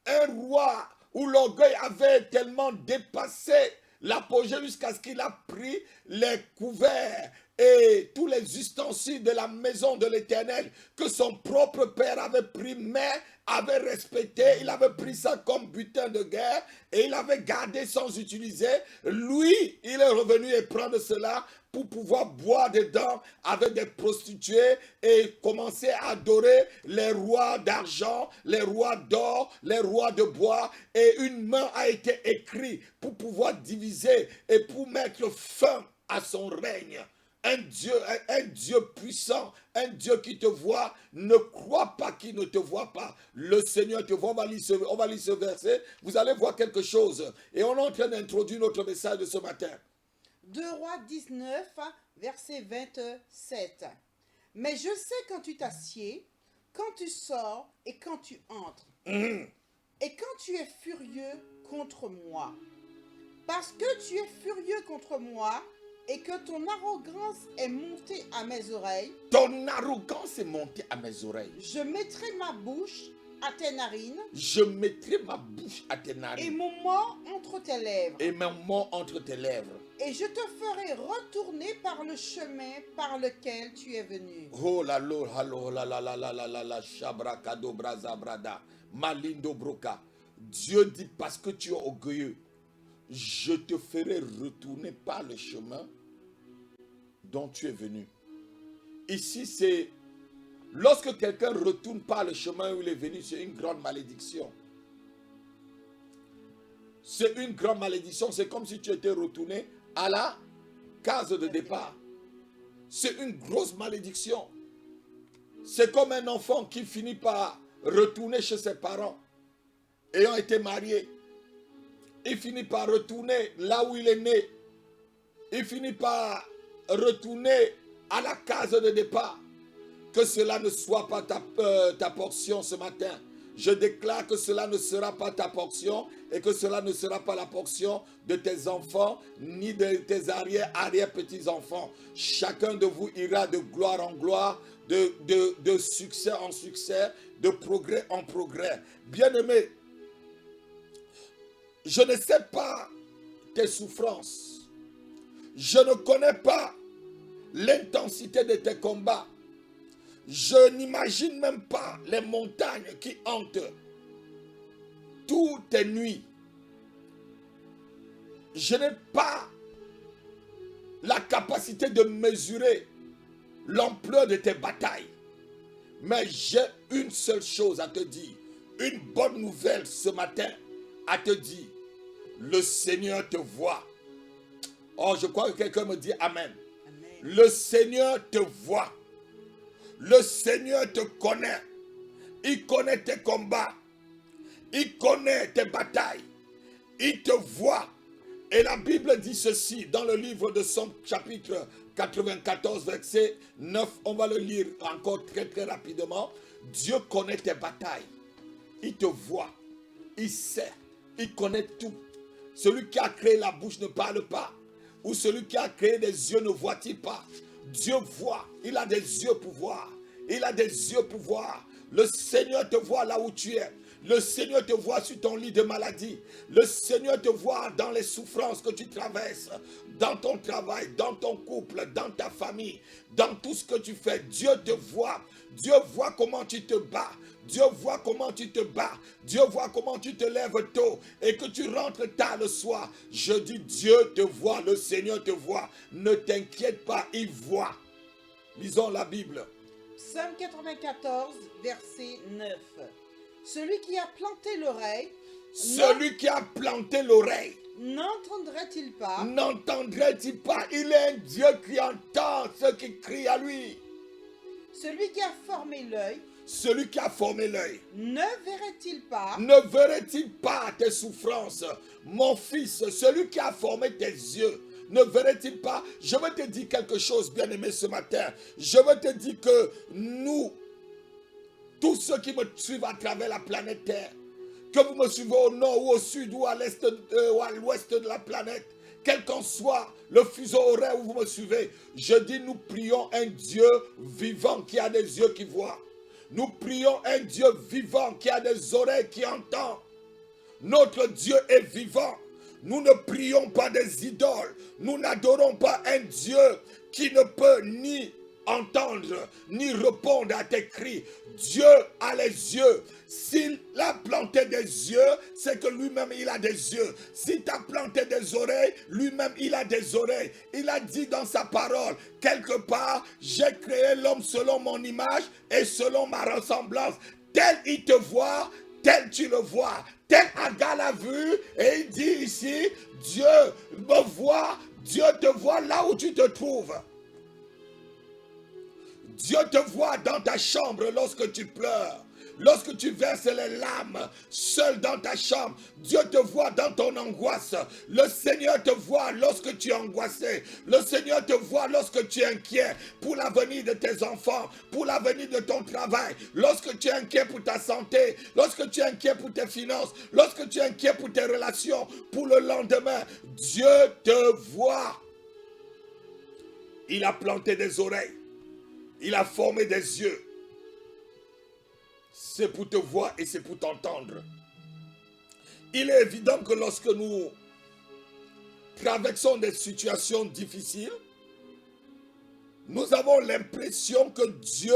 un roi où l'orgueil avait tellement dépassé l'apogée jusqu'à ce qu'il a pris les couverts et tous les ustensiles de la maison de l'Éternel que son propre père avait pris, mais avait respecté. Il avait pris ça comme butin de guerre et il avait gardé sans utiliser. Lui, il est revenu et prendre cela pour pouvoir boire dedans avec des prostituées et commencer à adorer les rois d'argent, les rois d'or, les rois de bois. Et une main a été écrite pour pouvoir diviser et pour mettre fin à son règne. Un Dieu puissant, un Dieu qui te voit, ne crois pas qu'il ne te voit pas. Le Seigneur te voit, on va lire ce verset, vous allez voir quelque chose. Et on est en train d'introduire notre message de ce matin. 2 Rois 19, verset 27. Mais je sais quand tu t'assieds, quand tu sors et quand tu entres. Et quand tu es furieux contre moi. Parce que tu es furieux contre moi et que ton arrogance est montée à mes oreilles. Ton arrogance est montée à mes oreilles. Je mettrai ma bouche à tes narines. Je mettrai ma bouche à tes narines. Et mon mot entre tes lèvres. Et mon mot entre tes lèvres. Et je te ferai retourner par le chemin par lequel tu es venu. Oh la la shabrakado brazabrada malindo broka. Dieu dit parce que tu es orgueilleux, je te ferai retourner par le chemin dont tu es venu. ici, c'est lorsque quelqu'un ne retourne pas le chemin où il est venu, c'est une grande malédiction. C'est une grande malédiction. C'est comme si tu étais retourné à la case de départ. C'est une grosse malédiction. C'est comme un enfant qui finit par retourner chez ses parents, ayant été marié. Il finit par retourner là où il est né. Il finit par retourner à la case de départ. Que cela ne soit pas ta portion ce matin. Je déclare que cela ne sera pas ta portion et que cela ne sera pas la portion de tes enfants ni de tes arrière-petits-enfants. Chacun de vous ira de gloire en gloire, de succès en succès, de progrès en progrès. Bien-aimé, je ne sais pas tes souffrances. Je ne connais pas l'intensité de tes combats. Je n'imagine même pas les montagnes qui hantent toutes tes nuits. Je n'ai pas la capacité de mesurer l'ampleur de tes batailles. Mais j'ai une seule chose à te dire. Une bonne nouvelle ce matin à te dire. Le Seigneur te voit. Oh, je crois que quelqu'un me dit Amen. Amen. Le Seigneur te voit. Le Seigneur te connaît. Il connaît tes combats. Il connaît tes batailles. Il te voit. Et la Bible dit ceci dans le livre de Somme chapitre 94 verset 9. On va le lire encore très très rapidement. Dieu connaît tes batailles. Il te voit. Il sait. Il connaît tout. Celui qui a créé la bouche ne parle pas. Ou celui qui a créé des yeux ne voit-il pas? Dieu voit. Il a des yeux pour voir. Il a des yeux pour voir. Le Seigneur te voit là où tu es. Le Seigneur te voit sur ton lit de maladie. Le Seigneur te voit dans les souffrances que tu traverses, dans ton travail, dans ton couple, dans ta famille, dans tout ce que tu fais. Dieu te voit. Dieu voit comment tu te bats. Dieu voit comment tu te bats. Dieu voit comment tu te lèves tôt et que tu rentres tard le soir. Je dis Dieu te voit, le Seigneur te voit. Ne t'inquiète pas, il voit. Lisons la Bible. Psaume 94, verset 9. Celui qui a planté l'oreille, Celui qui a planté l'oreille, n'entendrait-il pas? n'entendrait-il pas? Il est un Dieu qui entend ceux qui crient à lui. Celui qui a formé l'œil, Celui qui a formé l'œil, ne verrait-il pas? ne verrait-il pas tes souffrances? Mon fils, celui qui a formé tes yeux, ne verrait-il pas? Je veux te dire quelque chose, bien-aimé, ce matin. Je veux te dire que nous, tous ceux qui me suivent à travers la planète Terre, que vous me suivez au nord ou au sud ou à l'est ou à l'ouest de la planète, quel qu'en soit le fuseau horaire où vous me suivez, je dis nous prions un Dieu vivant qui a des yeux qui voient. Nous prions un Dieu vivant qui a des oreilles qui entendent. Notre Dieu est vivant. Nous ne prions pas des idoles. Nous n'adorons pas un Dieu qui ne peut ni entendre, ni répondre à tes cris. Dieu a les yeux. S'il a planté des yeux, c'est que lui-même il a des yeux. S'il t'a planté des oreilles, lui-même il a des oreilles. Il a dit dans sa parole, quelque part, j'ai créé l'homme selon mon image et selon ma ressemblance. Tel il te voit, tel tu le vois. Tel Agar l'a vu, et il dit ici, Dieu me voit, Dieu te voit là où tu te trouves. Dieu te voit dans ta chambre lorsque tu pleures. Lorsque tu verses les larmes seul dans ta chambre, Dieu te voit dans ton angoisse. Le Seigneur te voit lorsque tu es angoissé. Le Seigneur te voit lorsque tu es inquiet pour l'avenir de tes enfants, pour l'avenir de ton travail. Lorsque tu es inquiet pour ta santé, lorsque tu es inquiet pour tes finances, lorsque tu es inquiet pour tes relations, pour le lendemain, Dieu te voit. Il a planté des oreilles. Il a formé des yeux. C'est pour te voir et c'est pour t'entendre. Il est évident que lorsque nous traversons des situations difficiles, nous avons l'impression que Dieu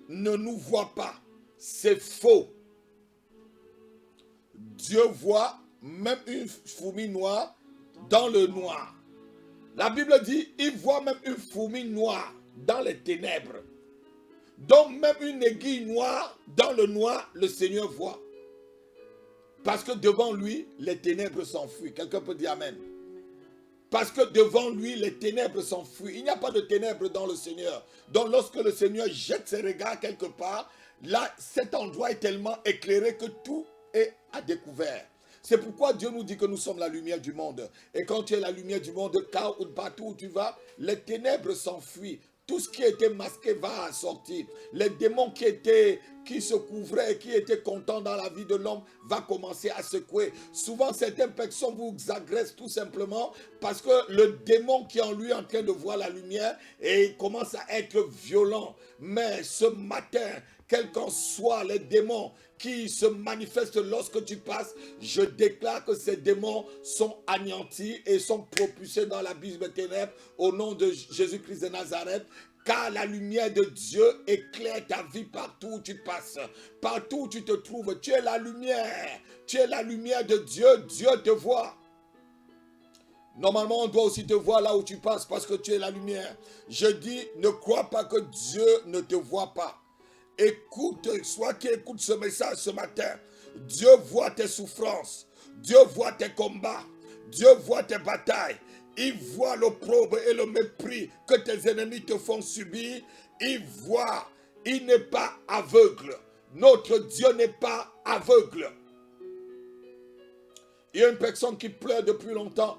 ne nous voit pas. C'est faux. Dieu voit même une fourmi noire dans le noir. La Bible dit, il voit même une fourmi noire dans les ténèbres. Donc même une aiguille noire, dans le noir, le Seigneur voit. Parce que devant lui, les ténèbres s'enfuient. Quelqu'un peut dire Amen. Parce que devant lui, les ténèbres s'enfuient. Il n'y a pas de ténèbres dans le Seigneur. Donc lorsque le Seigneur jette ses regards quelque part, là, cet endroit est tellement éclairé que tout est à découvert. C'est pourquoi Dieu nous dit que nous sommes la lumière du monde. Et quand tu es la lumière du monde, car partout où tu vas, les ténèbres s'enfuient. Tout ce qui était masqué va sortir. Les démons qui se couvraient, qui étaient contents dans la vie de l'homme, va commencer à secouer. Souvent, certaines personnes vous agressent tout simplement parce que le démon qui est en lui est en train de voir la lumière et il commence à être violent. Mais ce matin, quels qu'en soient les démons qui se manifestent lorsque tu passes, je déclare que ces démons sont anéantis et sont propulsés dans l'abysse des ténèbres au nom de Jésus-Christ de Nazareth. Car la lumière de Dieu éclaire ta vie partout où tu passes, partout où tu te trouves. Tu es la lumière, tu es la lumière de Dieu, Dieu te voit. Normalement, on doit aussi te voir là où tu passes parce que tu es la lumière. Je dis, ne crois pas que Dieu ne te voit pas. Écoute, soit qui écoute ce message ce matin, Dieu voit tes souffrances, Dieu voit tes combats, Dieu voit tes batailles, il voit l'opprobre et le mépris que tes ennemis te font subir, il voit, il n'est pas aveugle, notre Dieu n'est pas aveugle. Il y a une personne qui pleure depuis longtemps.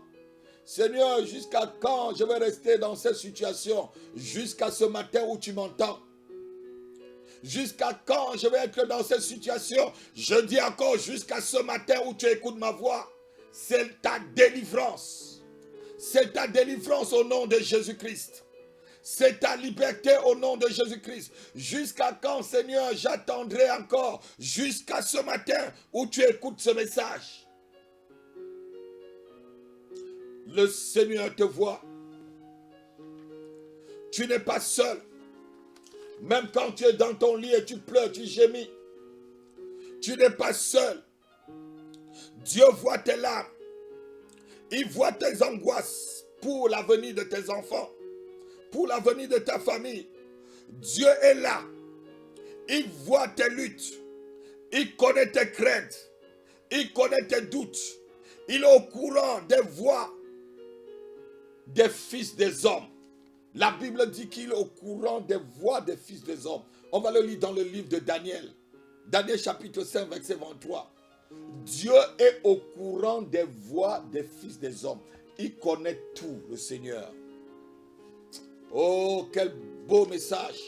Seigneur, jusqu'à quand je vais rester dans cette situation? Jusqu'à ce matin où tu m'entends. Jusqu'à quand je vais être dans cette situation? Je dis encore jusqu'à ce matin où tu écoutes ma voix. C'est ta délivrance. C'est ta délivrance au nom de Jésus-Christ. C'est ta liberté au nom de Jésus-Christ. Jusqu'à quand, Seigneur, j'attendrai encore? Jusqu'à ce matin où tu écoutes ce message. Le Seigneur te voit. Tu n'es pas seul. Même quand tu es dans ton lit et tu pleures, tu gémis. Tu n'es pas seul. Dieu voit tes larmes. Il voit tes angoisses pour l'avenir de tes enfants, pour l'avenir de ta famille. Dieu est là. Il voit tes luttes. Il connaît tes craintes. Il connaît tes doutes. Il est au courant des voix des fils des hommes. La Bible dit qu'il est au courant des voix des fils des hommes. On va le lire dans le livre de Daniel. Daniel chapitre 5, verset 23. Dieu est au courant des voix des fils des hommes. Il connaît tout, le Seigneur. Oh, quel beau message.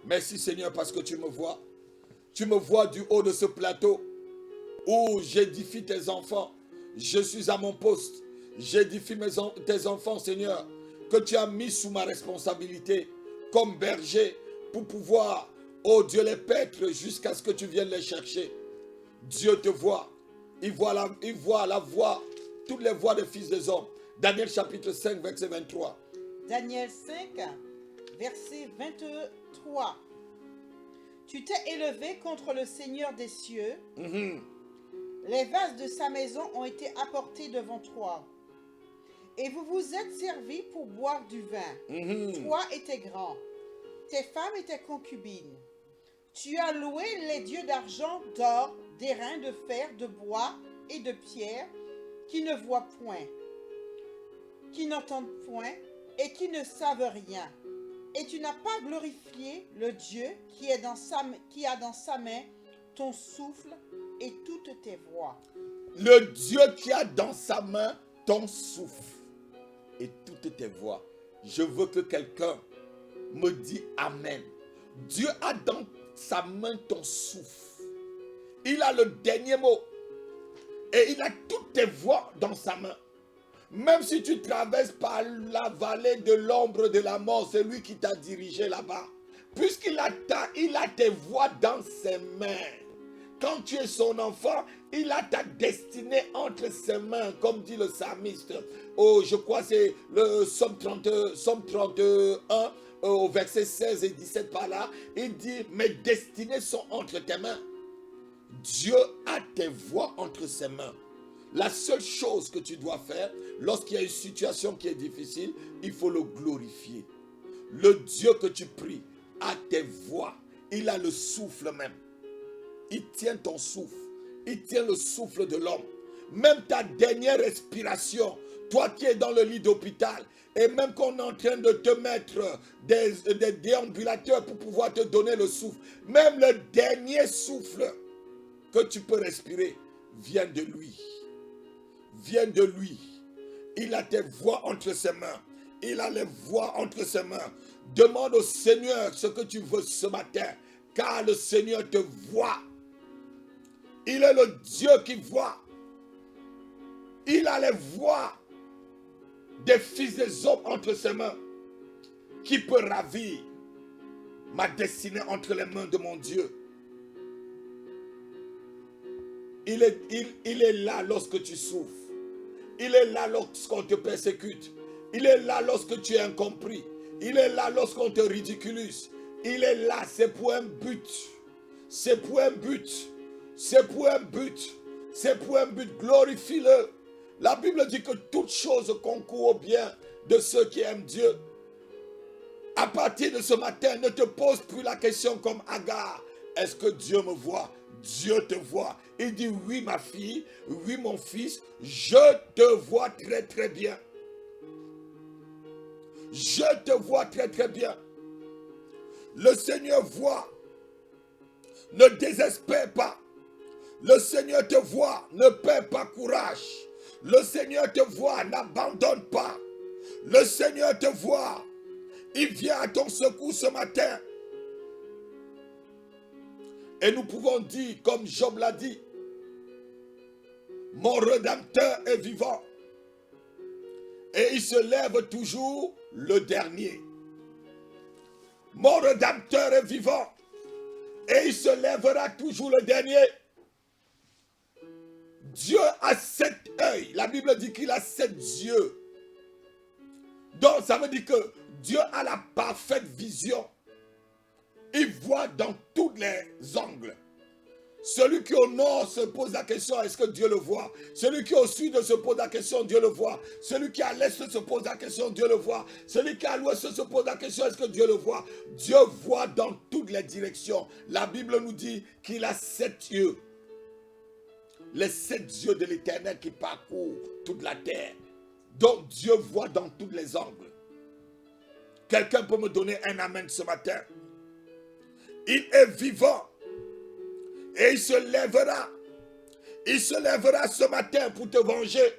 Merci Seigneur parce que tu me vois. Tu me vois du haut de ce plateau où j'édifie tes enfants. Je suis à mon poste. J'édifie tes enfants, Seigneur, que tu as mis sous ma responsabilité comme berger pour pouvoir, oh Dieu, les paître jusqu'à ce que tu viennes les chercher. Dieu te voit. Il voit la voix, toutes les voix des fils des hommes. Daniel chapitre 5, verset 23. Daniel 5, verset 23. Tu t'es élevé contre le Seigneur des cieux. Les vases de sa maison ont été apportés devant toi. Et vous vous êtes servis pour boire du vin. Toi et tes grands, tes femmes et tes concubines. Tu as loué les dieux d'argent, d'or, d'airain, de fer, de bois et de pierre, qui ne voient point, qui n'entendent point et qui ne savent rien. Et tu n'as pas glorifié le Dieu qui a dans sa main ton souffle et toutes tes voix. Le Dieu qui a dans sa main ton souffle et toutes tes voix. Je veux que quelqu'un me dise Amen. Dieu a dans sa main ton souffle. Il a le dernier mot. Et il a toutes tes voix dans sa main. Même si tu traverses par la vallée de l'ombre de la mort, c'est lui qui t'a dirigé là-bas. Puisqu'il a tes voix dans ses mains. Quand tu es son enfant, il a ta destinée entre ses mains, comme dit le psalmiste. Oh, je crois que c'est le Somme 31, au verset 16 et 17 par là. Il dit, mes destinées sont entre tes mains. Dieu a tes voix entre ses mains. La seule chose que tu dois faire, lorsqu'il y a une situation qui est difficile, il faut le glorifier. Le Dieu que tu pries a tes voix. Il a le souffle même. Il tient ton souffle. Il tient le souffle de l'homme. Même ta dernière respiration, toi qui es dans le lit d'hôpital, et même qu'on est en train de te mettre des déambulateurs pour pouvoir te donner le souffle, même le dernier souffle que tu peux respirer vient de lui. Vient de lui. Il a tes voix entre ses mains. Il a les voix entre ses mains. Demande au Seigneur ce que tu veux ce matin, car le Seigneur te voit. Il est le Dieu qui voit. Il a les voix des fils des hommes entre ses mains. Qui peut ravir ma destinée entre les mains de mon Dieu? Il est là lorsque tu souffres. Il est là lorsqu'on te persécute. Il est là lorsque tu es incompris. Il est là lorsqu'on te ridiculise. Il est là, c'est pour un but. C'est pour un but. C'est pour un but. C'est pour un but. Glorifie-le. La Bible dit que toute chose concourt au bien de ceux qui aiment Dieu. À partir de ce matin, ne te pose plus la question comme Agar. Est-ce que Dieu me voit? Dieu te voit. Il dit oui ma fille, oui mon fils, je te vois très très bien. Je te vois très très bien. Le Seigneur voit. Ne désespère pas. Le Seigneur te voit. Ne perds pas courage. Le Seigneur te voit. N'abandonne pas. Le Seigneur te voit. Il vient à ton secours ce matin. Et nous pouvons dire, comme Job l'a dit, mon Rédempteur est vivant. Et il se lève toujours le dernier. Mon Rédempteur est vivant. Et il se lèvera toujours le dernier. Dieu a 7 œils. La Bible dit qu'il a 7 yeux. Donc ça veut dire que Dieu a la parfaite vision. Il voit dans tous les angles. Celui qui au nord se pose la question, est-ce que Dieu le voit? Celui qui au sud se pose la question, Dieu le voit. Celui qui à l'est se pose la question, Dieu le voit. Celui qui à l'ouest se pose la question, est-ce que Dieu le voit? Dieu voit dans toutes les directions. La Bible nous dit qu'il a 7 yeux. Les 7 yeux de l'Éternel qui parcourent toute la terre. Donc Dieu voit dans tous les angles. Quelqu'un peut me donner un amen ce matin? Il est vivant. Et il se lèvera. Il se lèvera ce matin pour te venger.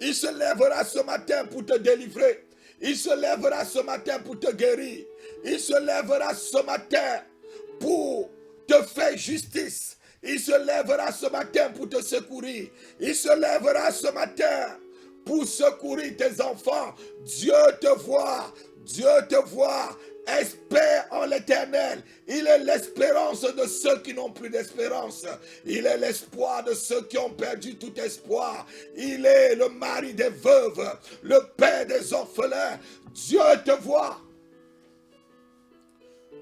Il se lèvera ce matin pour te délivrer. Il se lèvera ce matin pour te guérir. Il se lèvera ce matin pour te faire justice. Il se lèvera ce matin pour te secourir. Il se lèvera ce matin pour secourir tes enfants. Dieu te voit. Dieu te voit. Espère en l'Éternel. Il est l'espérance de ceux qui n'ont plus d'espérance. Il est l'espoir de ceux qui ont perdu tout espoir. Il est le mari des veuves, le père des orphelins. Dieu te voit.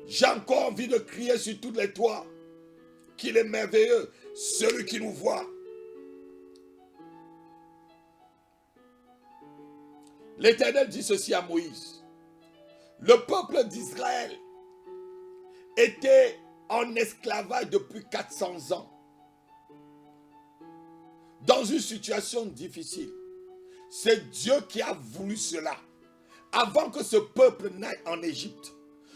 J'ai encore envie de crier sur tous les toits qu'il est merveilleux, celui qui nous voit. L'Éternel dit ceci à Moïse. Le peuple d'Israël était en esclavage depuis 400 ans. Dans une situation difficile. C'est Dieu qui a voulu cela. Avant que ce peuple n'aille en Égypte,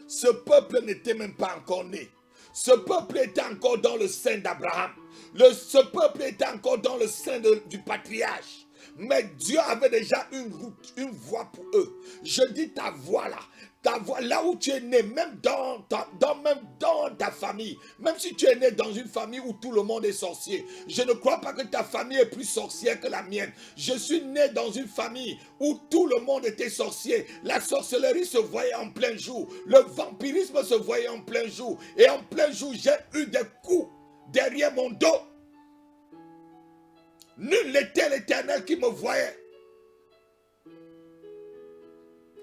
ce peuple n'était même pas encore né. Ce peuple était encore dans le sein d'Abraham. Ce peuple était encore dans le sein du patriarche. Mais Dieu avait déjà une route, une voie pour eux. Je dis ta voie là. Ta voie, là où tu es né, même dans ta famille, même si tu es né dans une famille où tout le monde est sorcier, je ne crois pas que ta famille est plus sorcière que la mienne. Je suis né dans une famille où tout le monde était sorcier. La sorcellerie se voyait en plein jour. Le vampirisme se voyait en plein jour. Et en plein jour, j'ai eu des coups derrière mon dos. Nul n'était l'Éternel qui me voyait.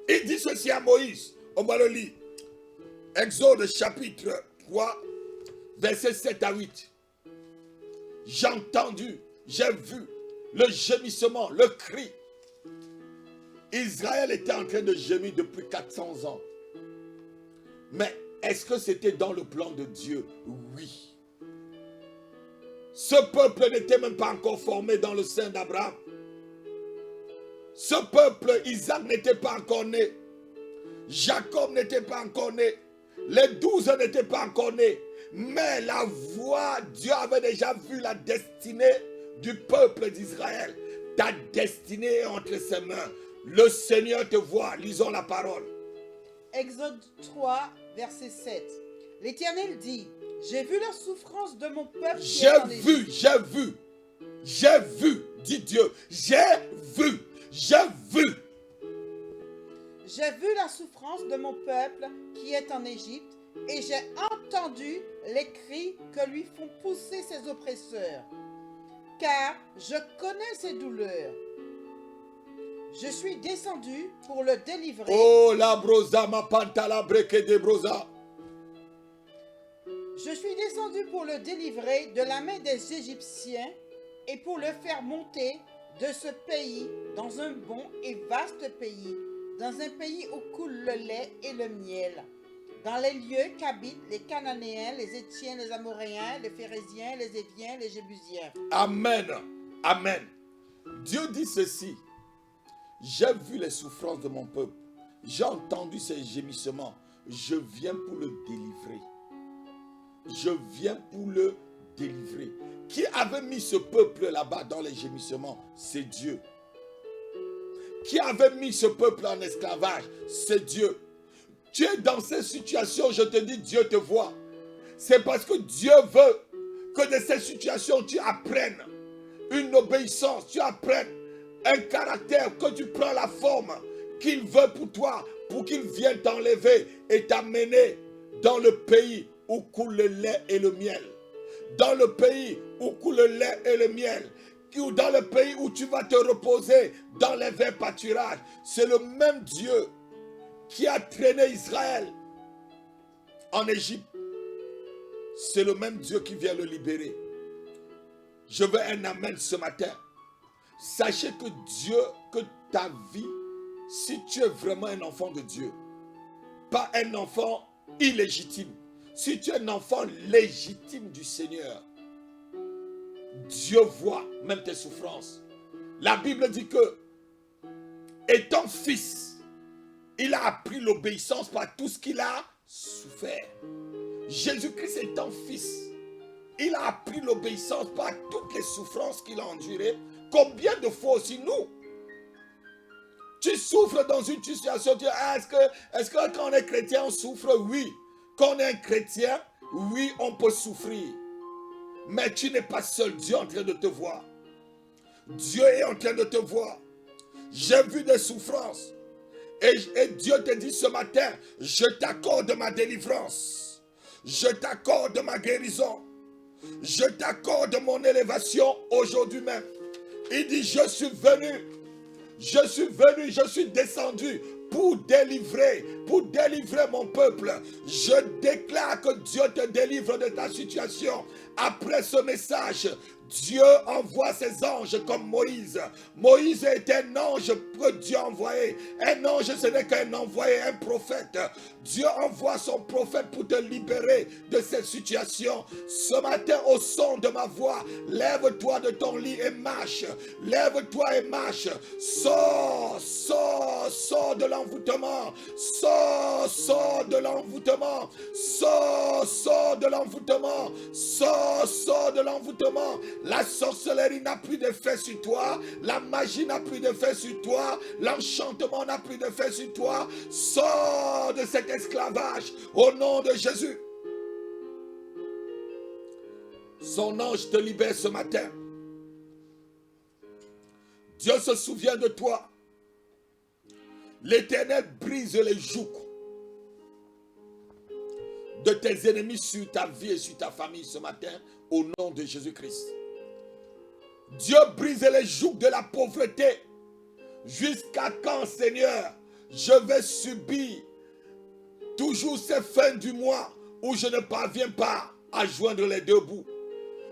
Il dit ceci à Moïse. On va le lire. Exode chapitre 3, versets 7 à 8. J'ai entendu, j'ai vu le gémissement, le cri. Israël était en train de gémir depuis 400 ans. Mais est-ce que c'était dans le plan de Dieu? Oui. Ce peuple n'était même pas encore formé dans le sein d'Abraham. Ce peuple, Isaac n'était pas encore né. Jacob n'était pas encore né. Les 12 n'étaient pas encore nés. Mais la voix, Dieu avait déjà vu la destinée du peuple d'Israël. Ta destinée est entre ses mains. Le Seigneur te voit. Lisons la parole. Exode 3, verset 7. L'Éternel dit, j'ai vu la souffrance de mon peuple qui est en Égypte. J'ai vu, dit Dieu. J'ai vu. J'ai vu la souffrance de mon peuple qui est en Égypte, et j'ai entendu les cris que lui font pousser ses oppresseurs. Car je connais ses douleurs. Je suis descendu pour le délivrer. Oh, la brosa, ma pantala breke de brosa. Je suis descendu pour le délivrer de la main des Égyptiens et pour le faire monter de ce pays dans un bon et vaste pays, dans un pays où coule le lait et le miel, dans les lieux qu'habitent les Cananéens, les Étiens, les Amoréens, les Phérésiens, les Éviens, les Jébusiens. Amen. Amen. Dieu dit ceci. J'ai vu les souffrances de mon peuple. J'ai entendu ses gémissements. Je viens pour le délivrer. Je viens pour le délivrer. Qui avait mis ce peuple là-bas dans les gémissements? C'est Dieu. Qui avait mis ce peuple en esclavage? C'est Dieu. Tu es dans ces situations, je te dis, Dieu te voit. C'est parce que Dieu veut que de ces situations, tu apprennes une obéissance, tu apprennes un caractère, que tu prends la forme qu'il veut pour toi, pour qu'il vienne t'enlever et t'amener dans le pays où coule le lait et le miel. Dans le pays où coule le lait et le miel. Ou dans le pays où tu vas te reposer dans les verts pâturages. C'est le même Dieu qui a traîné Israël en Égypte. C'est le même Dieu qui vient le libérer. Je veux un amen ce matin. Sachez que Dieu, que ta vie, si tu es vraiment un enfant de Dieu, pas un enfant illégitime, si tu es un enfant légitime du Seigneur, Dieu voit même tes souffrances. La Bible dit que, étant fils, il a appris l'obéissance par tout ce qu'il a souffert. Jésus-Christ étant fils, il a appris l'obéissance par toutes les souffrances qu'il a endurées. Combien de fois aussi nous, tu souffres dans une situation, tu dis, est-ce que quand on est chrétien, on souffre? Oui. Quand on est un chrétien, oui, on peut souffrir. Mais tu n'es pas seul, Dieu est en train de te voir. Dieu est en train de te voir. J'ai vu des souffrances. Et Dieu te dit ce matin, je t'accorde ma délivrance. Je t'accorde ma guérison. Je t'accorde mon élévation aujourd'hui même. Il dit, je suis venu, je suis descendu pour délivrer mon peuple. Je déclare que Dieu te délivre de ta situation. Après ce message, Dieu envoie ses anges comme Moïse. Moïse était un ange que Dieu a envoyé. Un ange, ce n'est qu'un envoyé, un prophète. Dieu envoie son prophète pour te libérer de cette situation. Ce matin, au son de ma voix, lève-toi de ton lit et marche. Lève-toi et marche. Sors de l'envoûtement. Sors de l'envoûtement. Sors de l'envoûtement. Sors de l'envoûtement. La sorcellerie n'a plus d'effet sur toi. La magie n'a plus d'effet sur toi. L'enchantement n'a plus d'effet sur toi. Sors de cet esclavage au nom de Jésus. Son ange te libère ce matin. Dieu se souvient de toi. L'Éternel brise les jougs de tes ennemis sur ta vie et sur ta famille ce matin au nom de Jésus-Christ. Dieu brise les jougs de la pauvreté. Jusqu'à quand, Seigneur, je vais subir toujours ces fins du mois où je ne parviens pas à joindre les deux bouts?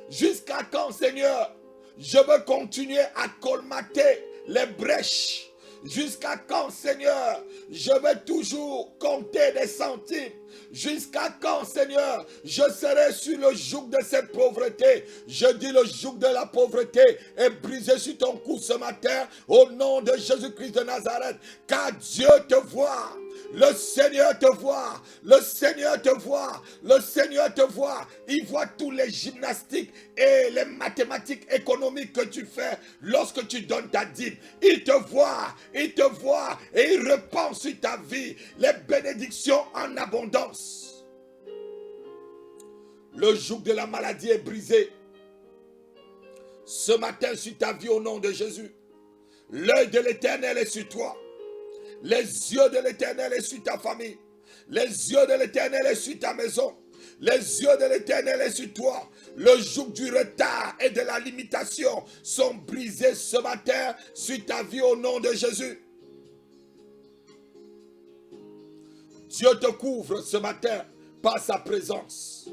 Jusqu'à quand, Seigneur, je veux continuer à colmater les brèches Jusqu'à quand, Seigneur, je vais toujours compter des centimes? Jusqu'à quand, Seigneur, je serai sur le joug de cette pauvreté? Je dis le joug de la pauvreté est brisé sur ton cou ce matin au nom de Jésus-Christ de Nazareth. Car Dieu te voit. Le Seigneur te voit, le Seigneur te voit, le Seigneur te voit. Il voit tous les gymnastiques et les mathématiques économiques que tu fais lorsque tu donnes ta dîme. Il te voit et il répand sur ta vie les bénédictions en abondance. Le joug de la maladie est brisé ce matin sur ta vie au nom de Jésus. L'œil de l'Éternel est sur toi. Les yeux de l'Éternel est sur ta famille. Les yeux de l'Éternel est sur ta maison. Les yeux de l'Éternel est sur toi. Le joug du retard et de la limitation sont brisés ce matin sur ta vie au nom de Jésus. Dieu te couvre ce matin par sa présence.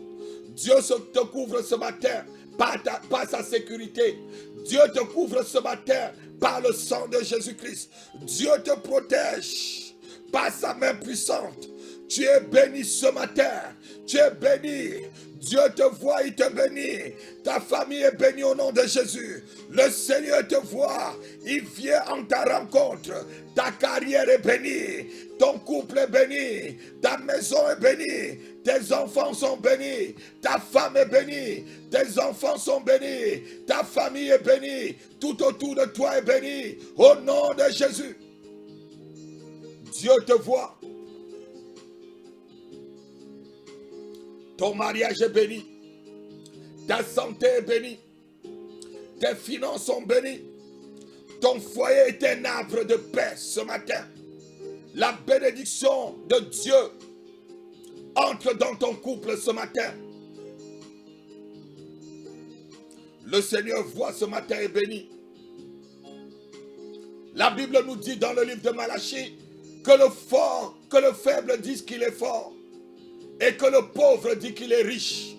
Dieu te couvre ce matin par sa sécurité. Dieu te couvre ce matin par le sang de Jésus-Christ. Dieu te protège par sa main puissante. Tu es béni ce matin. Tu es béni. Dieu te voit, il te bénit. Ta famille est bénie au nom de Jésus. Le Seigneur te voit. Il vient en ta rencontre. Ta carrière est bénie. Ton couple est béni. Ta maison est bénie. Tes enfants sont bénis. Ta femme est bénie. Tes enfants sont bénis. Ta famille est bénie. Tout autour de toi est béni. Au nom de Jésus. Dieu te voit. Ton mariage est béni. Ta santé est bénie. Tes finances sont bénies. Ton foyer est un arbre de paix ce matin. La bénédiction de Dieu entre dans ton couple ce matin. Le Seigneur voit ce matin et béni. La Bible nous dit dans le livre de Malachie que le faible dise qu'il est fort et que le pauvre dit qu'il est riche.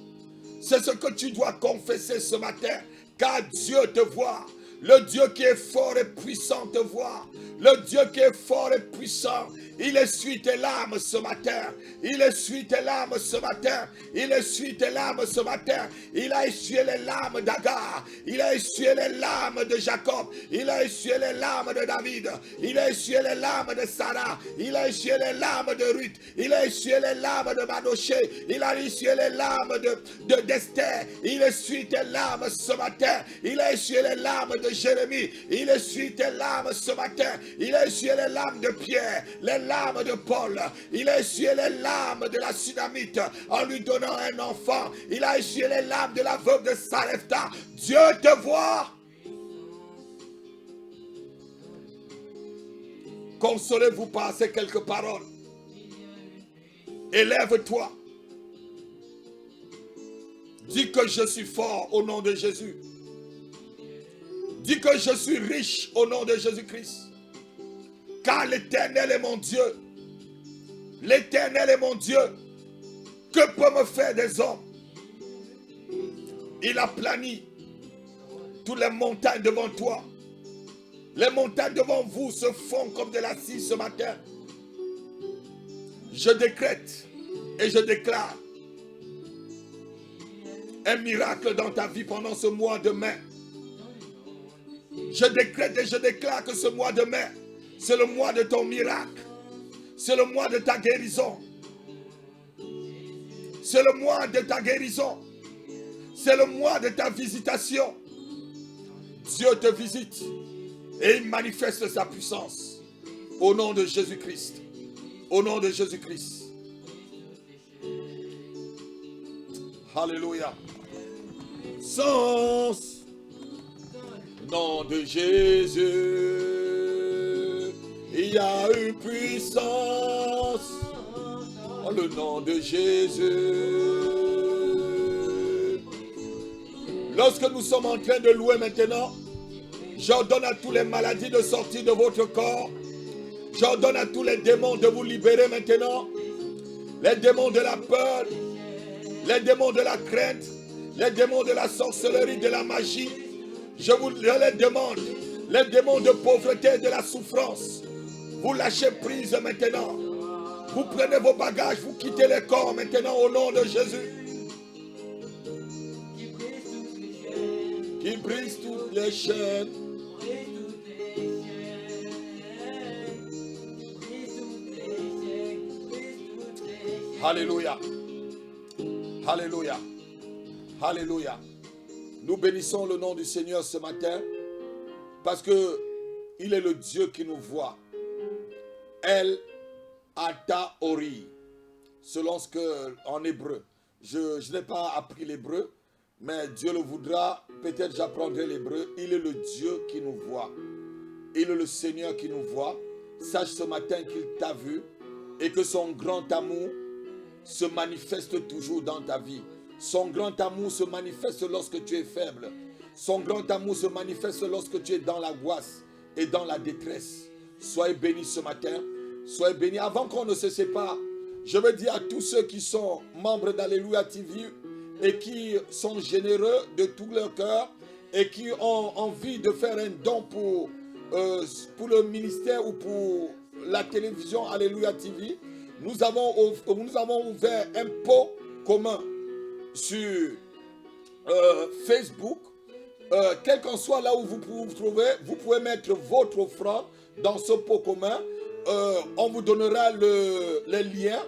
C'est ce que tu dois confesser ce matin, car Dieu te voit. Le Dieu qui est fort et puissant te voit. Le Dieu qui est fort et puissant, il essuie tes larmes ce matin. Il essuie tes larmes ce matin. Il essuie tes larmes ce matin. Il a essuyé les larmes d'Agar. Il a essuyé les larmes de Jacob. Il a essuyé les larmes de David. Il a essuyé les larmes de Sarah. Il a essuyé les larmes de Ruth. Il a essuyé les larmes de Manoché. Il a essuyé les larmes d'Esther. Il essuie tes larmes ce matin. Il a essuyé les larmes de Jérémie. Il essuie tes larmes ce matin. Il a essuyé les larmes de Pierre, les larmes de Paul. Il a essuyé les larmes de la Sunamite en lui donnant un enfant. Il a essuyé les larmes de la veuve de Sarepta. Dieu te voit. Consolez-vous par ces quelques paroles. Élève-toi. Dis que je suis fort au nom de Jésus. Dis que je suis riche au nom de Jésus-Christ. Car l'Éternel est mon Dieu. L'Éternel est mon Dieu. Que peut me faire des hommes? Il a plani toutes les montagnes devant toi. Les montagnes devant vous se font comme de la cire ce matin. Je décrète et je déclare un miracle dans ta vie pendant ce mois de mai. Je décrète et je déclare que ce mois de mai, c'est le mois de ton miracle. C'est le mois de ta guérison. C'est le mois de ta guérison. C'est le mois de ta visitation. Dieu te visite et il manifeste sa puissance. Au nom de Jésus-Christ. Au nom de Jésus-Christ. Alléluia. Sens. Nom de Jésus, il y a une puissance. Oh, le nom de Jésus. Lorsque nous sommes en train de louer maintenant, j'ordonne à toutes les maladies de sortir de votre corps. J'ordonne à tous les démons de vous libérer maintenant. Les démons de la peur, les démons de la crainte, les démons de la sorcellerie, de la magie. Je les demande Les démons de pauvreté et de la souffrance, vous lâchez prise maintenant. Vous prenez vos bagages, vous quittez les corps maintenant au nom de Jésus. Qui brise toutes les chaînes. Alléluia. Alléluia. Alléluia. Nous bénissons le nom du Seigneur ce matin parce que il est le Dieu qui nous voit. El Ata Ori, selon ce que en hébreu. Je n'ai pas appris l'hébreu, mais Dieu le voudra. Peut-être j'apprendrai l'hébreu. Il est le Dieu qui nous voit. Il est le Seigneur qui nous voit. Sache ce matin qu'il t'a vu et que son grand amour se manifeste toujours dans ta vie. Son grand amour se manifeste lorsque tu es faible. Son grand amour se manifeste lorsque tu es dans l'angoisse et dans la détresse. Soyez bénis ce matin. Soyez bénis. Avant qu'on ne se sépare, je veux dire à tous ceux qui sont membres d'Alléluia TV et qui sont généreux de tout leur cœur et qui ont envie de faire un don pour le ministère ou pour la télévision Alléluia TV, nous avons ouvert un pot commun sur Facebook. Quel qu'en soit là où vous vous trouvez, vous pouvez mettre votre offrande dans ce pot commun. On vous donnera les liens.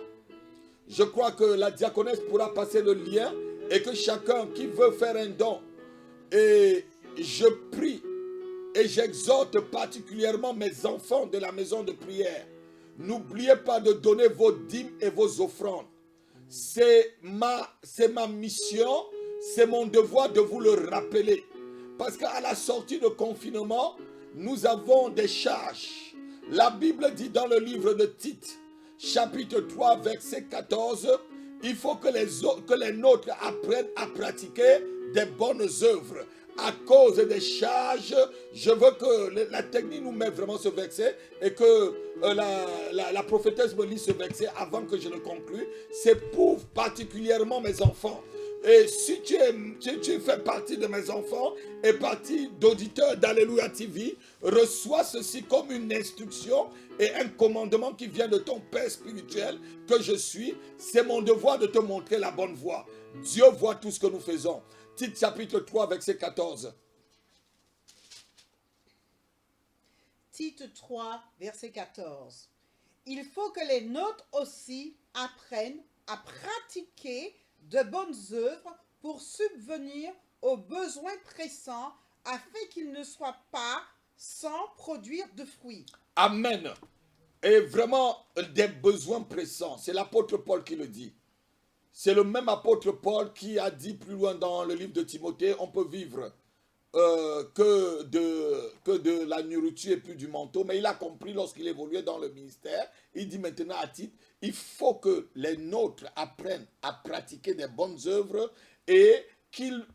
Je crois que la diaconesse pourra passer le lien et que chacun qui veut faire un don, et je prie et j'exhorte particulièrement mes enfants de la maison de prière, n'oubliez pas de donner vos dîmes et vos offrandes. C'est ma mission, c'est mon devoir de vous le rappeler. Parce qu'à la sortie de confinement, nous avons des charges. La Bible dit dans le livre de Tite, chapitre 3, verset 14, il faut que les nôtres apprennent à pratiquer des bonnes œuvres. À cause des charges, je veux que la technique nous mette vraiment ce verset et que la prophétesse me lise ce verset avant que je ne conclue. C'est pour particulièrement mes enfants. Et si tu fais partie de mes enfants et partie d'auditeurs d'Alléluia TV, reçois ceci comme une instruction et un commandement qui vient de ton Père spirituel que je suis. C'est mon devoir de te montrer la bonne voie. Dieu voit tout ce que nous faisons. Tite chapitre 3, verset 14. Tite 3, verset 14. Il faut que les nôtres aussi apprennent à pratiquer de bonnes œuvres pour subvenir aux besoins pressants afin qu'ils ne soient pas sans produire de fruits. Amen. Et vraiment des besoins pressants. C'est l'apôtre Paul qui le dit. C'est le même apôtre Paul qui a dit plus loin dans le livre de Timothée, on peut vivre que de la nourriture et plus du manteau. Mais il a compris lorsqu'il évoluait dans le ministère, il dit maintenant à Tite, il faut que les nôtres apprennent à pratiquer des bonnes œuvres et qu'ils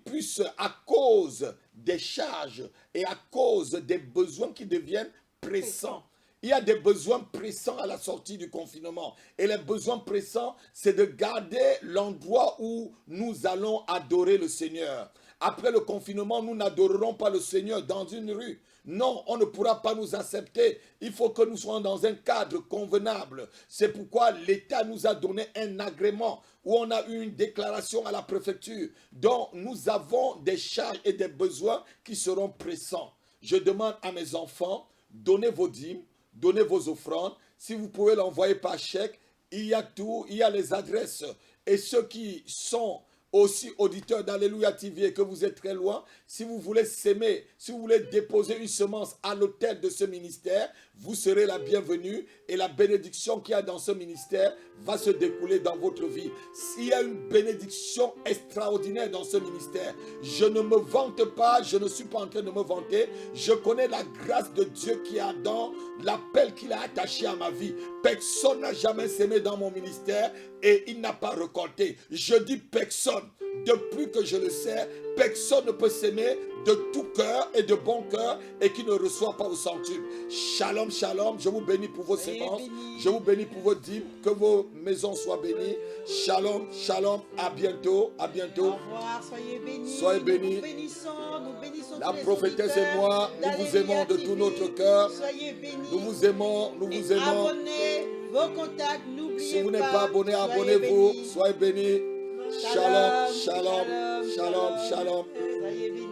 puissent, à cause des charges et à cause des besoins qui deviennent pressants. Il y a des besoins pressants à la sortie du confinement. Et les besoins pressants, c'est de garder l'endroit où nous allons adorer le Seigneur. Après le confinement, nous n'adorerons pas le Seigneur dans une rue. Non, on ne pourra pas nous accepter. Il faut que nous soyons dans un cadre convenable. C'est pourquoi l'État nous a donné un agrément où on a eu une déclaration à la préfecture. Donc, nous avons des charges et des besoins qui seront pressants. Je demande à mes enfants, donnez vos dîmes, donnez vos offrandes. Si vous pouvez l'envoyer par chèque, il y a tout, il y a les adresses. Et ceux qui sont aussi auditeurs d'Alléluia TV et que vous êtes très loin, si vous voulez s'aimer, si vous voulez déposer une semence à l'autel de ce ministère, vous serez la bienvenue et la bénédiction qu'il y a dans ce ministère va se découler dans votre vie. S'il y a une bénédiction extraordinaire dans ce ministère, je ne me vante pas, je ne suis pas en train de me vanter, je connais la grâce de Dieu qui a dans l'appel qu'il a attaché à ma vie. personne n'a jamais semé dans mon ministère et il n'a pas récolté. Je dis personne. Depuis que je le sais, personne ne peut s'aimer de tout cœur et de bon cœur et qui ne reçoit pas au centuple. Shalom, shalom. Je vous bénis pour vos sémences. Je vous bénis pour vos dîmes. Que vos maisons soient bénies. Shalom, shalom. À bientôt. À bientôt. Au revoir. Soyez bénis. Soyez bénis. Nous bénissons La tous les prophétesse et auditeurs moi, nous vous d'Alléluia aimons de TV. tout notre cœur. Soyez bénis. Nous vous aimons. Nous vous Et aimons. abonnez vos contacts. N'oubliez Si vous n'êtes pas abonné, soyez abonnez-vous. bénis. Soyez bénis. Shalom, shalom, shalom, shalom. Soyez bénis.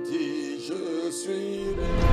Dis, je suis béni.